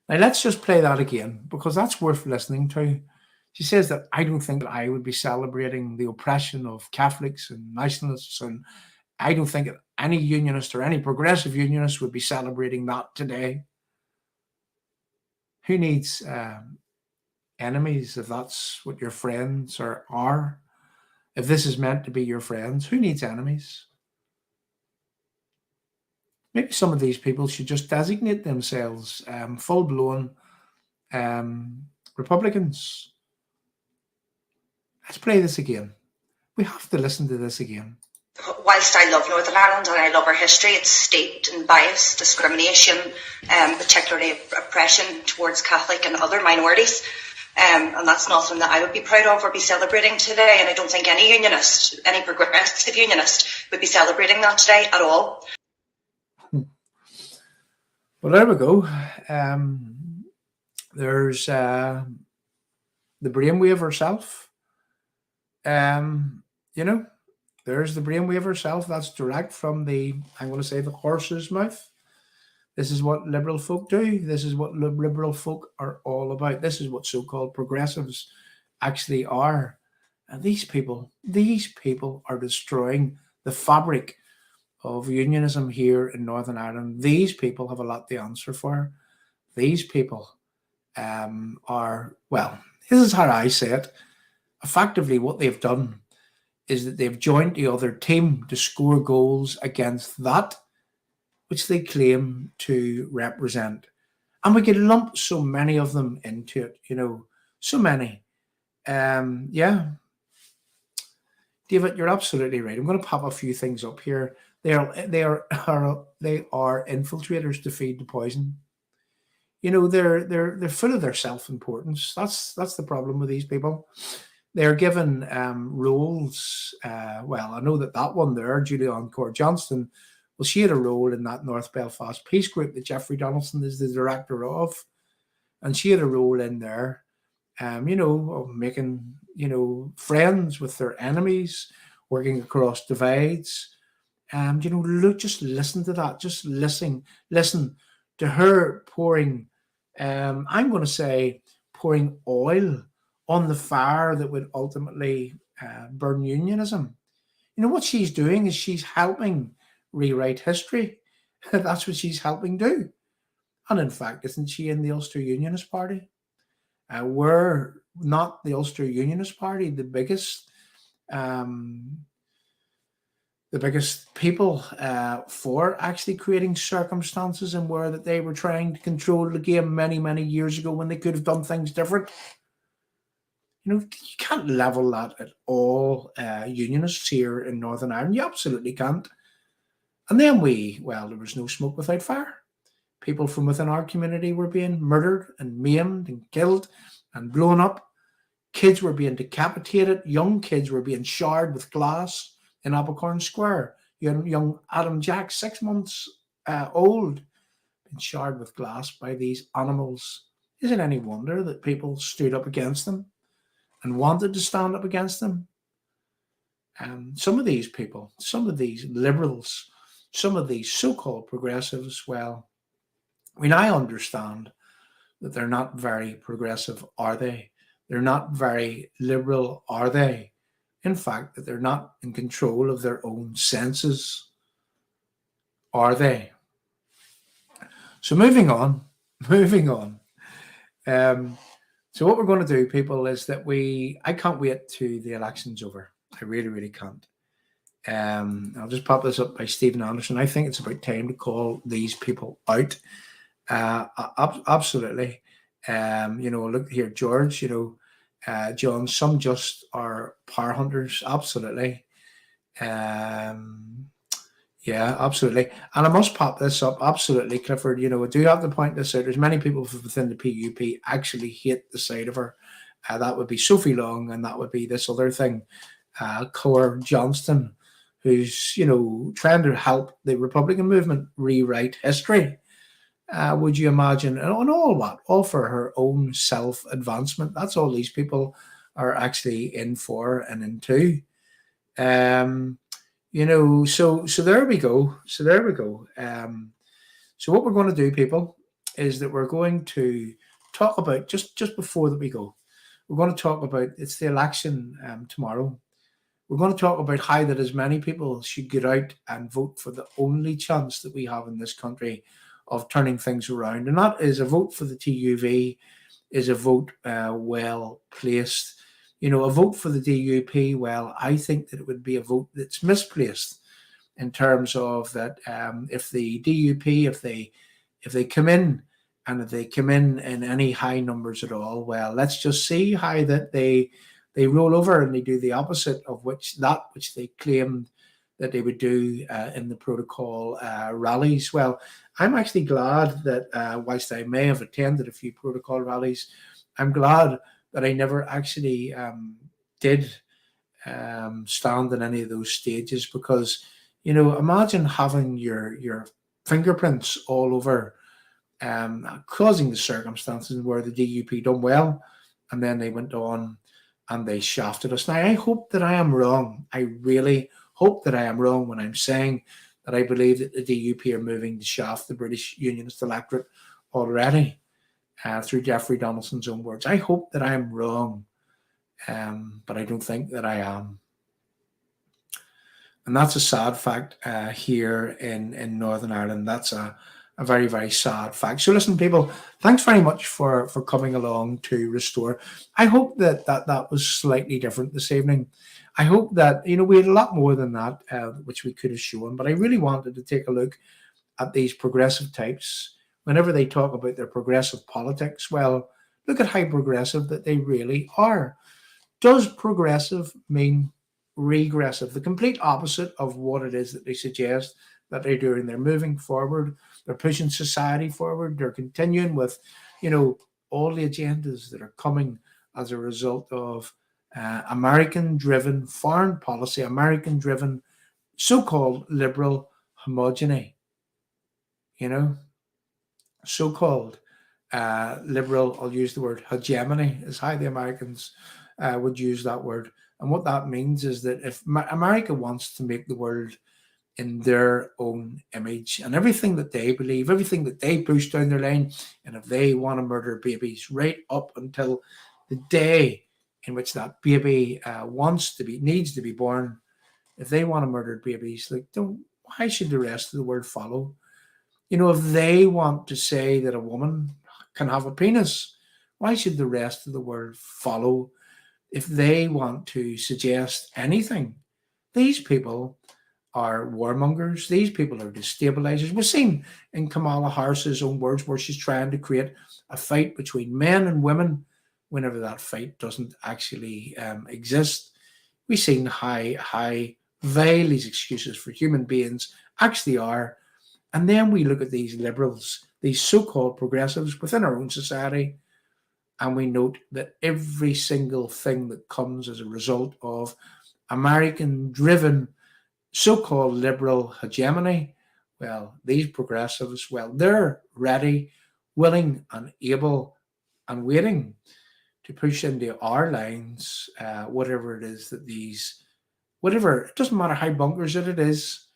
Now let's just play that again, because that's worth listening to. She says that I don't think that I would be celebrating the oppression of Catholics and nationalists, and I don't think that any unionist or any progressive unionist would be celebrating that today. Who needs enemies if that's what your friends are? If this is meant to be your friends, who needs enemies? Maybe some of these people should just designate themselves full-blown Republicans. Let's play this again. We have to listen to this again. Whilst I love Northern Ireland and I love our history, it's steeped in bias, discrimination, particularly oppression towards Catholic and other minorities. And that's nothing that I would be proud of or be celebrating today. And I don't think any unionist, any progressive unionist, would be celebrating that today at all. Well, there we go. There's the brainwave herself. You know, there's the brainwave herself. That's direct from the, I'm going to say, the horse's mouth. This is what liberal folk do. This is what liberal folk are all about. This is what so-called progressives actually are. And these people are destroying the fabric of unionism here in Northern Ireland. These people have a lot to answer for. These people are, well, this is how I say it. Effectively, what they've done is that they've joined the other team to score goals against that which they claim to represent. And we can lump so many of them into it, so many. Yeah. David, you're absolutely right. I'm going to pop a few things up here. They are infiltrators to feed the poison. They're full of their self-importance. That's the problem with these people. They're given roles. Well, I know that one there, Julianne Court-Johnston, well, she had a role in that North Belfast Peace Group that Jeffrey Donaldson is the director of, and she had a role in there, of making friends with their enemies, working across divides. Look, just listen to that. Just listen to her pouring. I'm going to say pouring oil on the fire that would ultimately burn unionism. What she's doing is she's helping rewrite history. That's what she's helping do. And in fact, isn't she in the Ulster Unionist Party? We're not the Ulster Unionist Party, the biggest people for actually creating circumstances and where that they were trying to control the game many, many years ago when they could have done things different. You can't level that at all unionists here in Northern Ireland. You absolutely can't. And then there was no smoke without fire. People from within our community were being murdered and maimed and killed and blown up. Kids were being decapitated. Young kids were being showered with glass in Abercorn Square. Young Adam Jack, 6 months old, been showered with glass by these animals. Is it any wonder that people stood up against them and wanted to stand up against them? Some of these people, some of these liberals, some of these so-called progressives, well, we now understand that they're not very progressive, are they? They're not very liberal, are they? In fact, that they're not in control of their own senses, are they? So moving on. So what we're going to do, people, is that I can't wait till the election's over. I really, really can't. I'll just pop this up by Stephen Anderson. I think it's about time to call these people out. Absolutely. Look here, George, John, some just are power hunters. Absolutely. Yeah, absolutely. And I must pop this up. Absolutely, Clifford. I do have to point this out. There's many people within the PUP actually hate the sight of her. That would be Sophie Long, and that would be this other thing, Court-Johnston, who's, trying to help the Republican movement rewrite history. Would you imagine? And all for her own self-advancement. That's all these people are actually in for and into. So there we go. So what we're going to do, people, is that we're going to talk about, just before that we go, we're going to talk about, it's the election tomorrow. We're going to talk about how that as many people should get out and vote for the only chance that we have in this country of turning things around. And that is a vote for the TUV, is a vote well placed. A vote for the DUP, well, I think that it would be a vote that's misplaced in terms of that if the DUP, if they come in, and if they come in any high numbers at all, well, let's just see how that they roll over and they do the opposite of which they claimed that they would do in the protocol rallies. Well, I'm actually glad that whilst I may have attended a few protocol rallies, I'm glad that I never actually did stand in any of those stages, because, imagine having your fingerprints all over, causing the circumstances where the DUP done well, and then they went on and they shafted us. Now, I hope that I am wrong. I really hope that I am wrong when I'm saying that I believe that the DUP are moving to shaft the British Unionist electorate already through Jeffrey Donaldson's own words. I hope that I am wrong. but I don't think that I am. And that's a sad fact here in Northern Ireland. That's a very, very sad fact. So listen, people, thanks very much for coming along to Restore. I hope that was slightly different this evening. I hope that, we had a lot more than that, which we could have shown, but I really wanted to take a look at these progressive types. Whenever they talk about their progressive politics, well, look at how progressive that they really are. Does progressive mean regressive? The complete opposite of what it is that they suggest that they're doing. They're moving forward. They're pushing society forward. They're continuing with, all the agendas that are coming as a result of American-driven foreign policy, American-driven so-called liberal homogeny. So-called liberal, I'll use the word hegemony, is how the Americans would use that word. And what that means is that if America wants to make the world in their own image and everything that they believe, everything that they push down their line, and if they want to murder babies right up until the day in which that baby needs to be born, if they want to murder babies, why should the rest of the world follow? If they want to say that a woman can have a penis, why should the rest of the world follow? If they want to suggest anything, these people are warmongers. These people are destabilizers. We've seen in Kamala Harris's own words where she's trying to create a fight between men and women whenever that fight doesn't actually exist. We've seen how vile these excuses for human beings actually are. And then we look at these liberals, these so-called progressives within our own society, and we note that every single thing that comes as a result of American-driven so-called liberal hegemony, well, these progressives, they're ready, willing, and able, and waiting to push into our lines whatever it is that it doesn't matter how bunkers it is,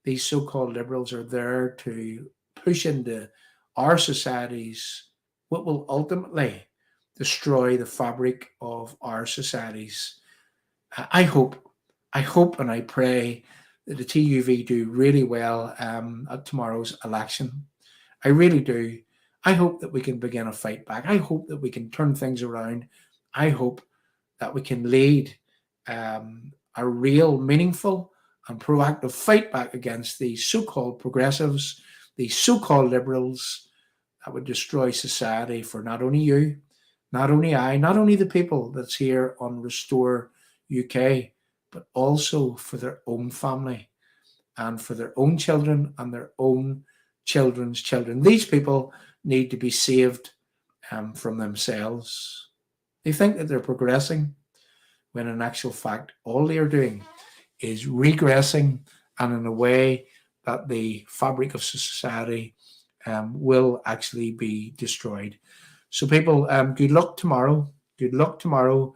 these so-called liberals are there to push into our societies what will ultimately destroy the fabric of our societies. I hope and I pray that the TUV do really well at tomorrow's election. I really do. I hope that we can begin a fight back. I hope that we can turn things around. I hope that we can lead a real, meaningful, and proactive fight back against these so-called progressives, these so-called liberals that would destroy society for not only you, not only I, not only the people that's here on Restore UK, but also for their own family and for their own children and their own children's children. These people need to be saved from themselves. They think that they're progressing when in actual fact, all they are doing is regressing, and in a way that the fabric of society will actually be destroyed. So people, good luck tomorrow. Good luck tomorrow.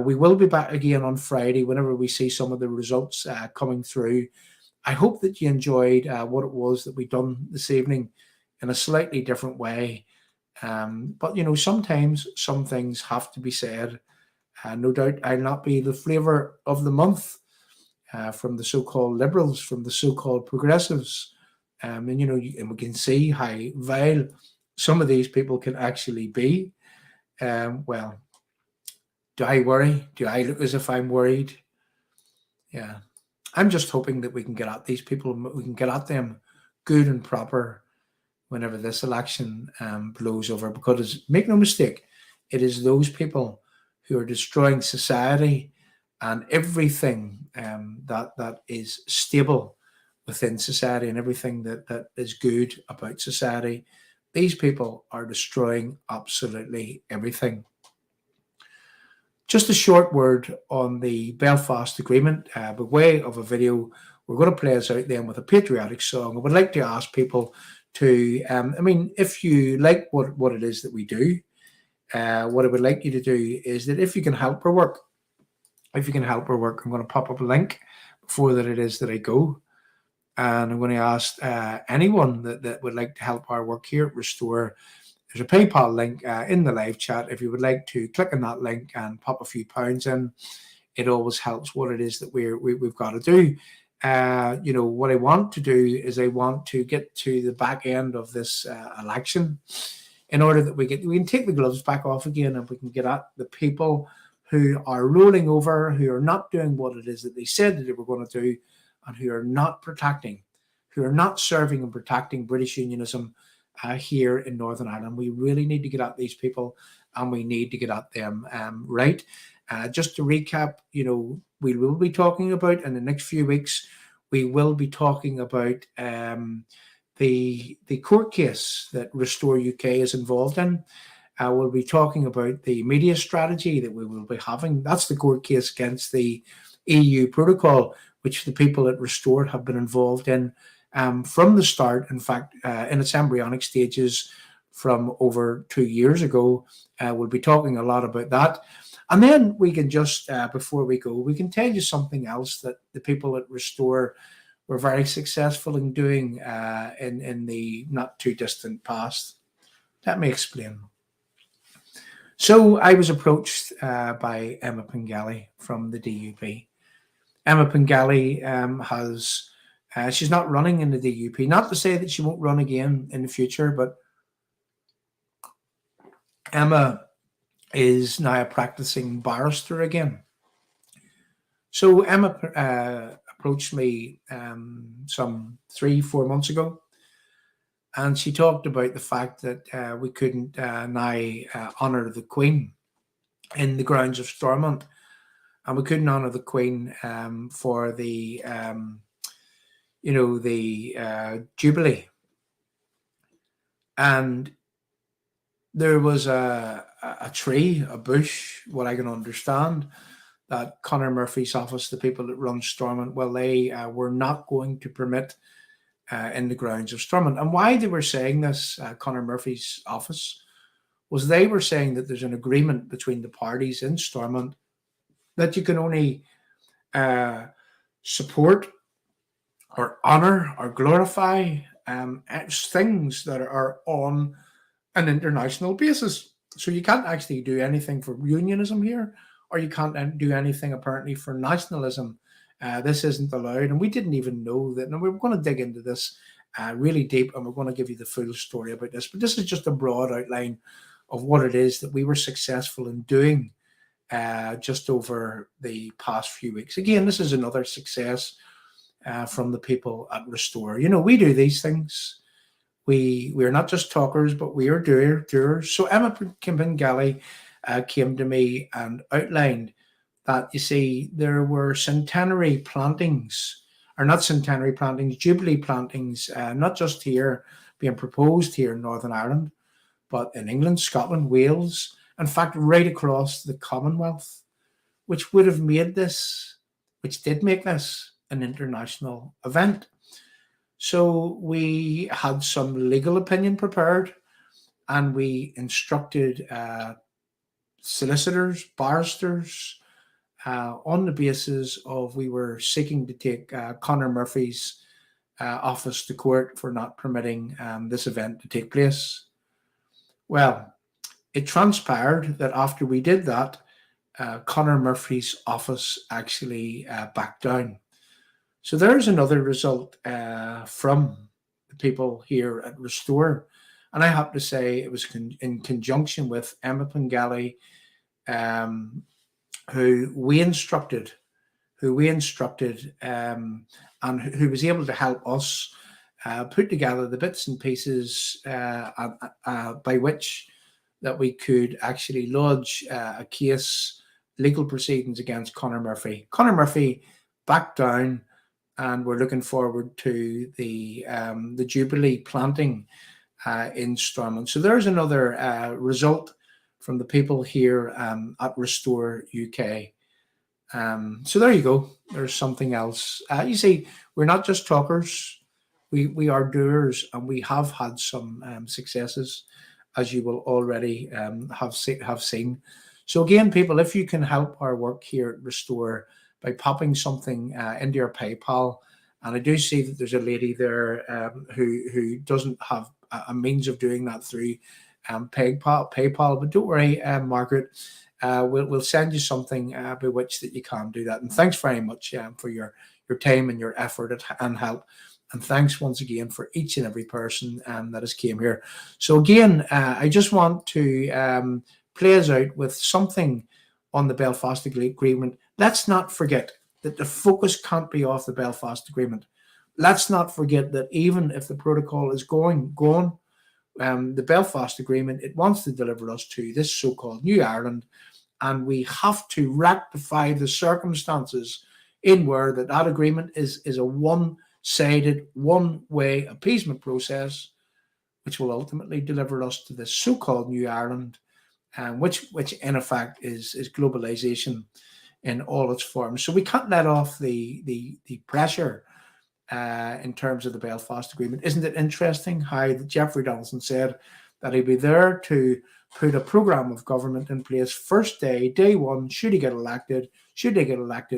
We will be back again on Friday whenever we see some of the results coming through. I hope that you enjoyed what it was that we done this evening in a slightly different way. But, sometimes some things have to be said. No doubt I'll not be the flavour of the month from the so-called liberals, from the so-called progressives. And we can see how vile some of these people can actually be. Well, do I worry? Do I look as if I'm worried? Yeah. I'm just hoping that we can get at these people, we can get at them good and proper whenever this election blows over. Because make no mistake, it is those people who are destroying society and everything that is stable within society and everything that is good about society. These people are destroying absolutely everything. Just a short word on the Belfast Agreement. By way of a video, we're going to play us out then with a patriotic song. I would like to ask people to, if you like what it is that we do, what I would like you to do is that if you can help our work, I'm going to pop up a link before that it is that I go. And I'm going to ask anyone that would like to help our work here at Restore there's a PayPal link in the live chat. If you would like to click on that link and pop a few pounds in, it always helps what it is that we've got to do. What I want to do is I want to get to the back end of this election in order that we can take the gloves back off again, and we can get at the people who are rolling over, who are not doing what it is that they said that they were going to do, and who are not protecting, who are not serving and protecting British unionism here in Northern Ireland. We really need to get at these people, and we need to get at them right. Just to recap, we will be talking about in the next few weeks, we will be talking about the court case that Restore UK is involved in. We'll be talking about the media strategy that we will be having. That's the court case against the EU protocol, which the people at Restore have been involved in from the start. In fact, in its embryonic stages from over 2 years ago. We'll be talking a lot about that. And then we can just, before we go, we can tell you something else that the people at Restore were very successful in doing in the not too distant past. Let me explain. So I was approached by Emma Pengelly from the DUP. Emma Pengelly she's not running in the DUP. Not to say that she won't run again in the future, but Emma is now a practicing barrister again. So Emma approached me some 3-4 months ago, and she talked about the fact that we couldn't now honour the Queen in the grounds of Stormont, and we couldn't honour the Queen for the Jubilee. And there was a tree, a bush, what I can understand, that Conor Murphy's office, the people that run Stormont, well, they were not going to permit in the grounds of Stormont. And why they were saying this, Conor Murphy's office, was they were saying that there's an agreement between the parties in Stormont that you can only support or honour or glorify things that are on an international basis. So you can't actually do anything for unionism here, or you can't do anything apparently for nationalism. This isn't allowed, and we didn't even know that. And we're going to dig into this really deep, and we're going to give you the full story about this. But this is just a broad outline of what it is that we were successful in doing just over the past few weeks. Again, this is another success from the people at Restore. We do these things. We're not just talkers, but we are doers. So Emma Pengelly came to me and outlined that, you see, there were Jubilee plantings, not just here being proposed here in Northern Ireland, but in England, Scotland, Wales, in fact, right across the Commonwealth, which did make this an international event. So we had some legal opinion prepared, and we instructed solicitors, barristers, on the basis of we were seeking to take Conor Murphy's office to court for not permitting this event to take place. Well, it transpired that after we did that, Conor Murphy's office actually backed down. So there's another result from the people here at Restore. And I have to say it was in conjunction with Emma Pengelly, who we instructed, and who was able to help us put together the bits and pieces by which that we could actually lodge a case, legal proceedings against Conor Murphy. Conor Murphy backed down, and we're looking forward to the Jubilee planting in Stormont. So there's another result from the people here at Restore UK. So there you go. There's something else. You see, we're not just talkers. We are doers, and we have had some successes, as you will already have seen. So again, people, if you can help our work here at Restore by popping something into your PayPal, and I do see that there's a lady there who doesn't have a means of doing that through PayPal. But don't worry, Margaret, we'll send you something by which that you can do that. And thanks very much for your time and your effort and help. And thanks once again for each and every person that has came here. So again, I just want to play us out with something on the Belfast Agreement. Let's not forget that the focus can't be off the Belfast Agreement. Let's not forget that even if the protocol is gone, the Belfast Agreement, it wants to deliver us to this so-called New Ireland, and we have to rectify the circumstances in where that agreement is a one-sided, one-way appeasement process, which will ultimately deliver us to this so-called New Ireland, which in effect is globalization in all its forms. So we can't let off the pressure in terms of the Belfast Agreement. Isn't it interesting how Jeffrey Donaldson said that he'd be there to put a programme of government in place first day one, should they get elected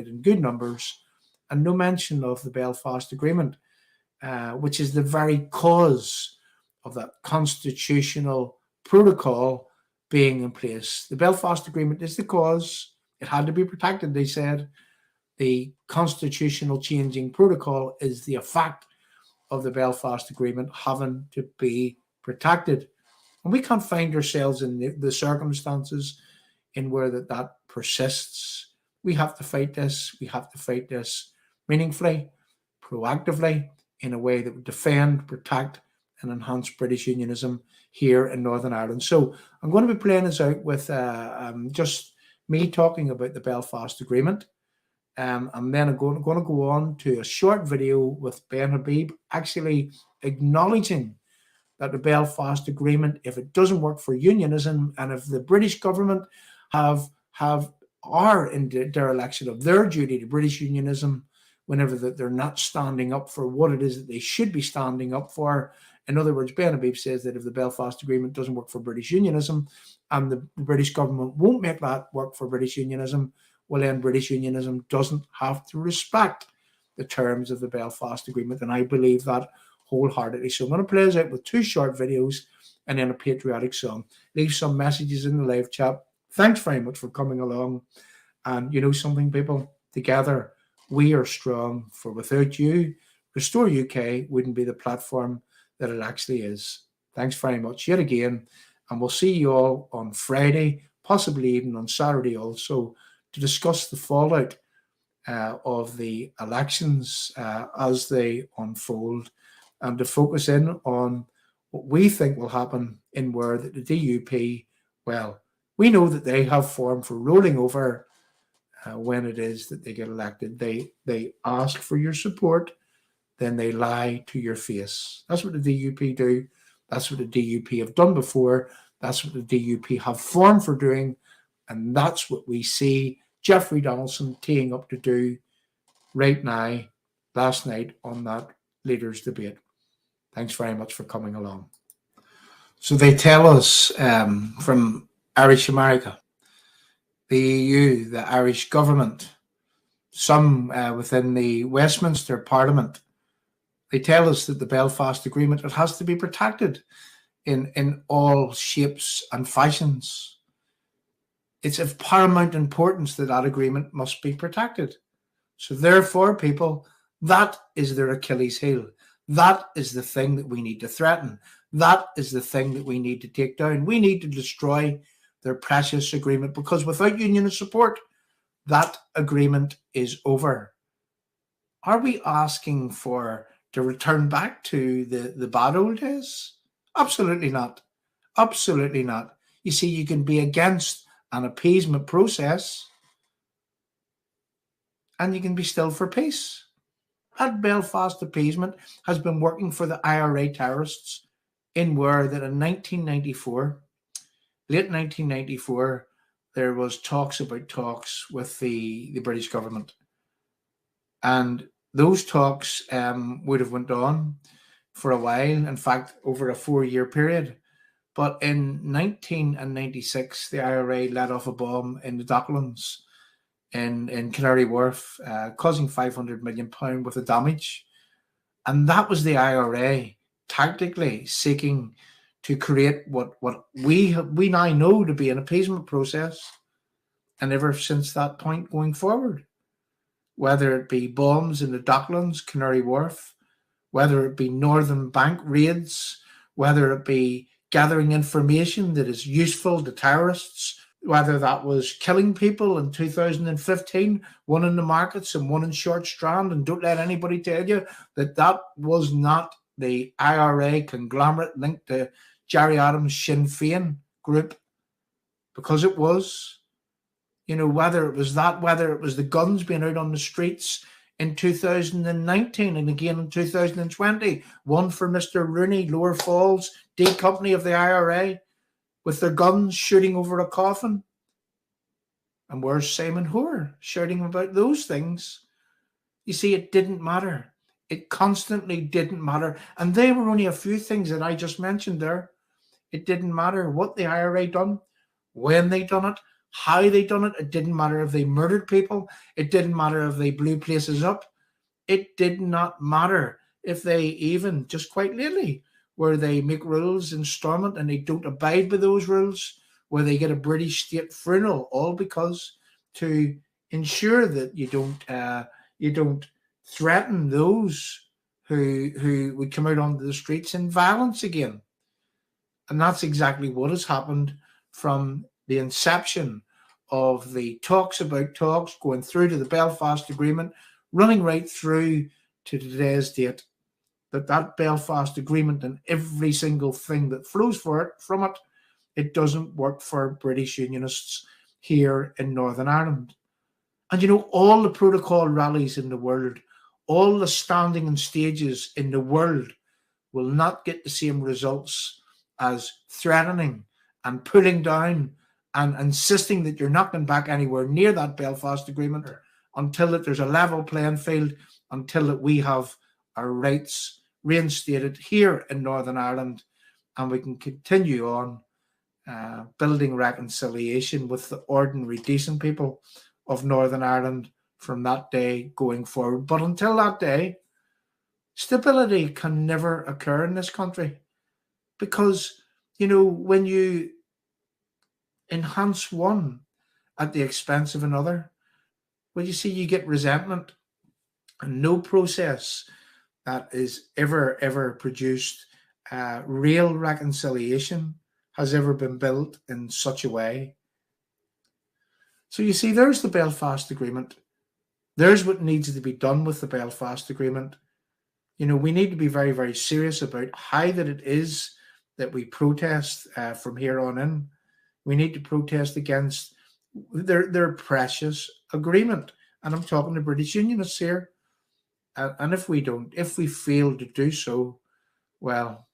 in good numbers, and no mention of the Belfast Agreement, which is the very cause of that constitutional protocol being in place. The Belfast Agreement is the cause. It had to be protected, they said. The constitutional changing protocol is the effect of the Belfast Agreement having to be protected. And we can't find ourselves in the circumstances in where that persists. We have to fight this. We have to fight this meaningfully, proactively, in a way that would defend, protect, and enhance British unionism here in Northern Ireland. So I'm going to be playing this out with just me talking about the Belfast Agreement. And then I'm going to go on to a short video with Ben Habib actually acknowledging that the Belfast Agreement, if it doesn't work for unionism, and if the British government are in dereliction of their duty to British unionism, whenever that they're not standing up for what it is that they should be standing up for. In other words, Ben Habib says that if the Belfast Agreement doesn't work for British unionism, and the British government won't make that work for British unionism, well, then British unionism doesn't have to respect the terms of the Belfast Agreement. And I believe that wholeheartedly. So I'm going to play us out with two short videos and then a patriotic song. Leave some messages in the live chat. Thanks very much for coming along. And you know something, people? Together, we are strong. For without you, Restore UK wouldn't be the platform that it actually is. Thanks very much yet again. And we'll see you all on Friday, possibly even on Saturday also, to discuss the fallout of the elections as they unfold, and to focus in on what we think will happen in where the DUP, well, we know that they have formed for rolling over when it is that they get elected. They ask for your support, then they lie to your face. That's what the DUP do. That's what the DUP have done before. That's what the DUP have formed for doing. And that's what we see Jeffrey Donaldson teeing up to do right now, last night on that leaders' debate. Thanks very much for coming along. So they tell us from Irish America, the EU, the Irish government, some within the Westminster Parliament, they tell us that the Belfast Agreement, it has to be protected in all shapes and fashions. It's of paramount importance that that agreement must be protected. So therefore, people, that is their Achilles heel. That is the thing that we need to threaten. That is the thing that we need to take down. We need to destroy their precious agreement, because without unionist support, that agreement is over. Are we asking to return back to the bad old days? Absolutely not. Absolutely not. You see, you can be against an appeasement process and you can be still for peace. That Belfast appeasement has been working for the IRA terrorists in where that in 1994, late 1994, there was talks with the British government. And those talks would have went on for a while, in fact, over a 4-year period. But in 1996, the IRA let off a bomb in the Docklands in Canary Wharf, causing £500 million worth of damage. And that was the IRA tactically seeking to create what we now know to be an appeasement process, and ever since that point going forward, whether it be bombs in the Docklands, Canary Wharf, whether it be Northern Bank raids, whether it be gathering information that is useful to terrorists, whether that was killing people in 2015, one in the markets and one in Short Strand, and don't let anybody tell you that that was not the IRA conglomerate linked to Gerry Adams' Sinn Féin group, because it was. You know, whether it was that, whether it was the guns being out on the streets in 2019 and again in 2020, one for Mr. Rooney, Lower Falls, D Company of the IRA, with their guns shooting over a coffin. And where's Simon Hoare shouting about those things? You see, it didn't matter. It constantly didn't matter. And they were only a few things that I just mentioned there. It didn't matter what the IRA done, when they done it, how they done it. It didn't matter if they murdered people. It didn't matter if they blew places up. It did not matter if they even, just quite lately, where they make rules in Stormont and they don't abide by those rules, where they get a British state funeral, all because to ensure that you don't threaten those who would come out onto the streets in violence again. And that's exactly what has happened from the inception of the talks about talks, going through to the Belfast Agreement, running right through to today's date. That Belfast Agreement and every single thing that flows from it, it doesn't work for British Unionists here in Northern Ireland. And you know, all the protocol rallies in the world, all the standing on stages in the world will not get the same results as threatening and pulling down and insisting that you're not going back anywhere near that Belfast Agreement until that there's a level playing field, until that we have our rights reinstated here in Northern Ireland, and we can continue on building reconciliation with the ordinary decent people of Northern Ireland from that day going forward. But until that day, stability can never occur in this country, because, you know, when you enhance one at the expense of another, well, you see, you get resentment, and no process that is ever produced real reconciliation has ever been built in such a way. So you see, there's the Belfast Agreement. There's what needs to be done with the Belfast Agreement. You know, we need to be very, very serious about how that it is that we protest from here on in. We need to protest against their precious agreement. And I'm talking to British Unionists here. And if we fail to do so, well,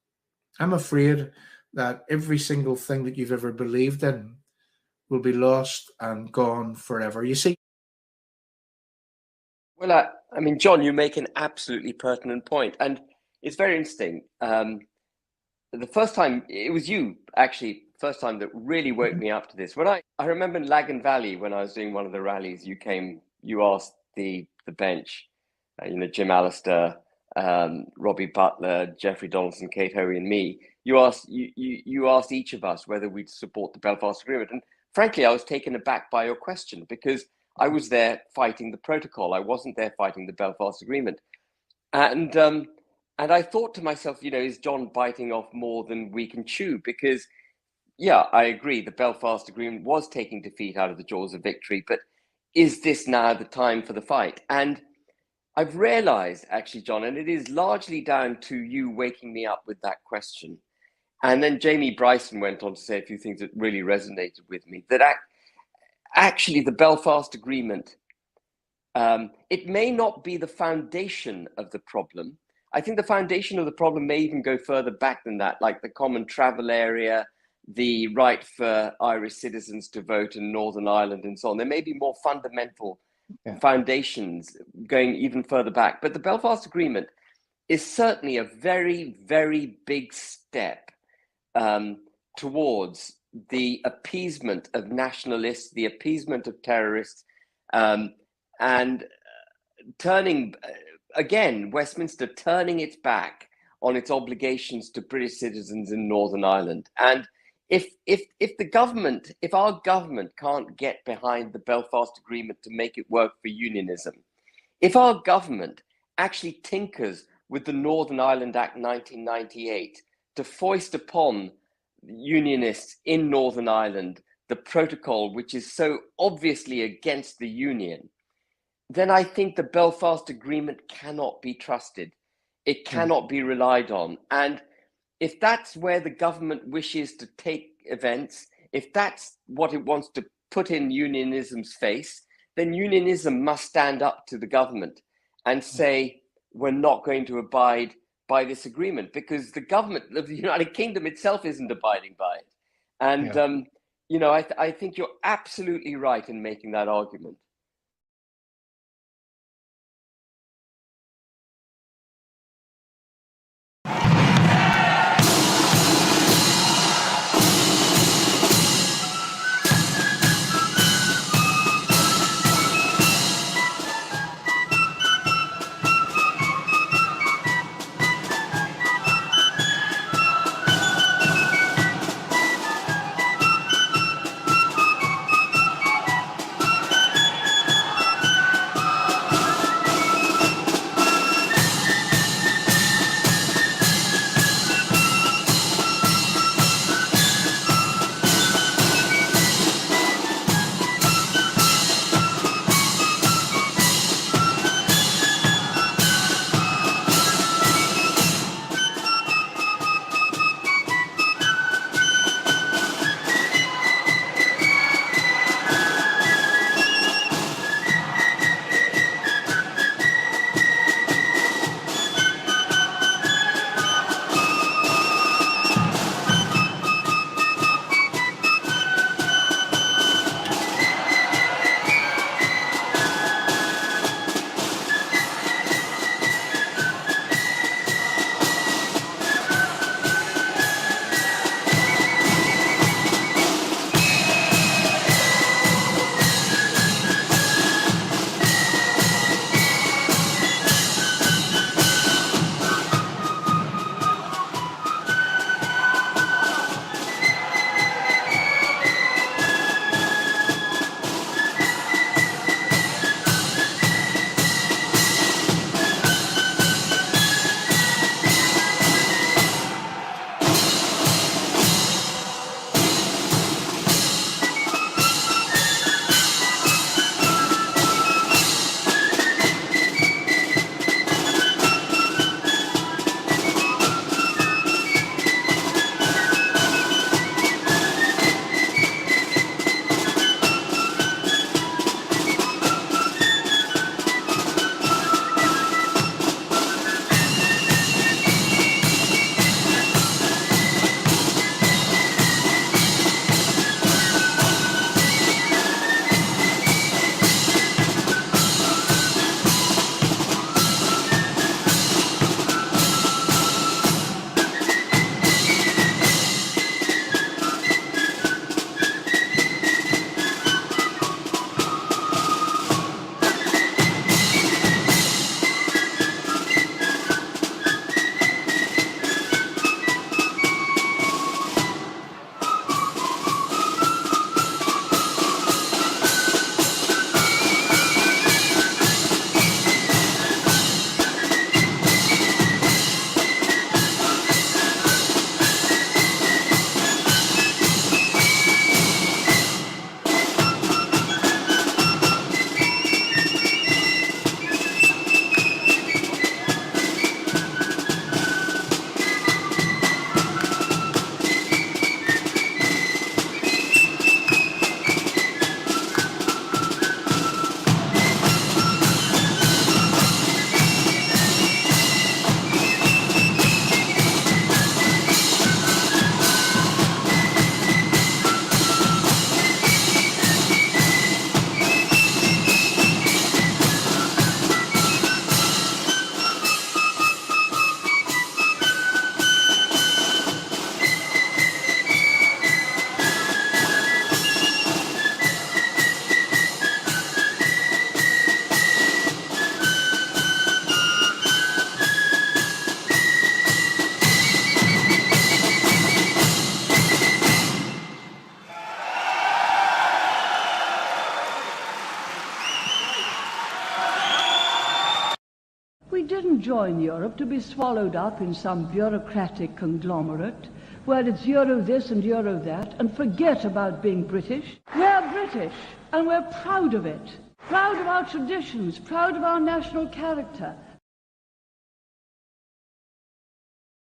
I'm afraid that every single thing that you've ever believed in will be lost and gone forever. You see? Well, I mean, John, you make an absolutely pertinent point. And it's very interesting. The first time, it was you, actually, first time that really woke me up to this. When I remember in Lagan Valley, when I was doing one of the rallies, you asked the bench, Jim Allister, Robbie Butler, Jeffrey Donaldson, Kate Hoey, and me. You asked each of us whether we'd support the Belfast Agreement. And frankly, I was taken aback by your question, because I was there fighting the protocol. I wasn't there fighting the Belfast Agreement. And I thought to myself, is John biting off more than we can chew? Because, yeah, I agree, the Belfast Agreement was taking defeat out of the jaws of victory, but is this now the time for the fight? And I've realized, actually, John, and it is largely down to you waking me up with that question. And then Jamie Bryson went on to say a few things that really resonated with me, that actually the Belfast Agreement, it may not be the foundation of the problem. I think the foundation of the problem may even go further back than that, like the common travel area, the right for Irish citizens to vote in Northern Ireland and so on. There may be more fundamental foundations going even further back. But the Belfast Agreement is certainly a very, very big step towards the appeasement of nationalists, the appeasement of terrorists, and turning, again, Westminster turning its back on its obligations to British citizens in Northern Ireland. And if our government can't get behind the Belfast Agreement to make it work for unionism, if our government actually tinkers with the Northern Ireland Act 1998 to foist upon unionists in Northern Ireland the protocol which is so obviously against the union, then I think the Belfast Agreement cannot be trusted. It cannot be relied on. And if that's where the government wishes to take events, if that's what it wants to put in unionism's face, then unionism must stand up to the government and say, we're not going to abide by this agreement, because the government of the United Kingdom itself isn't abiding by it. And, you know, I think you're absolutely right in making that argument. join Europe to be swallowed up in some bureaucratic conglomerate where it's Euro this and Euro that, and forget about being British. We're British, and we're proud of it. Proud of our traditions, proud of our national character.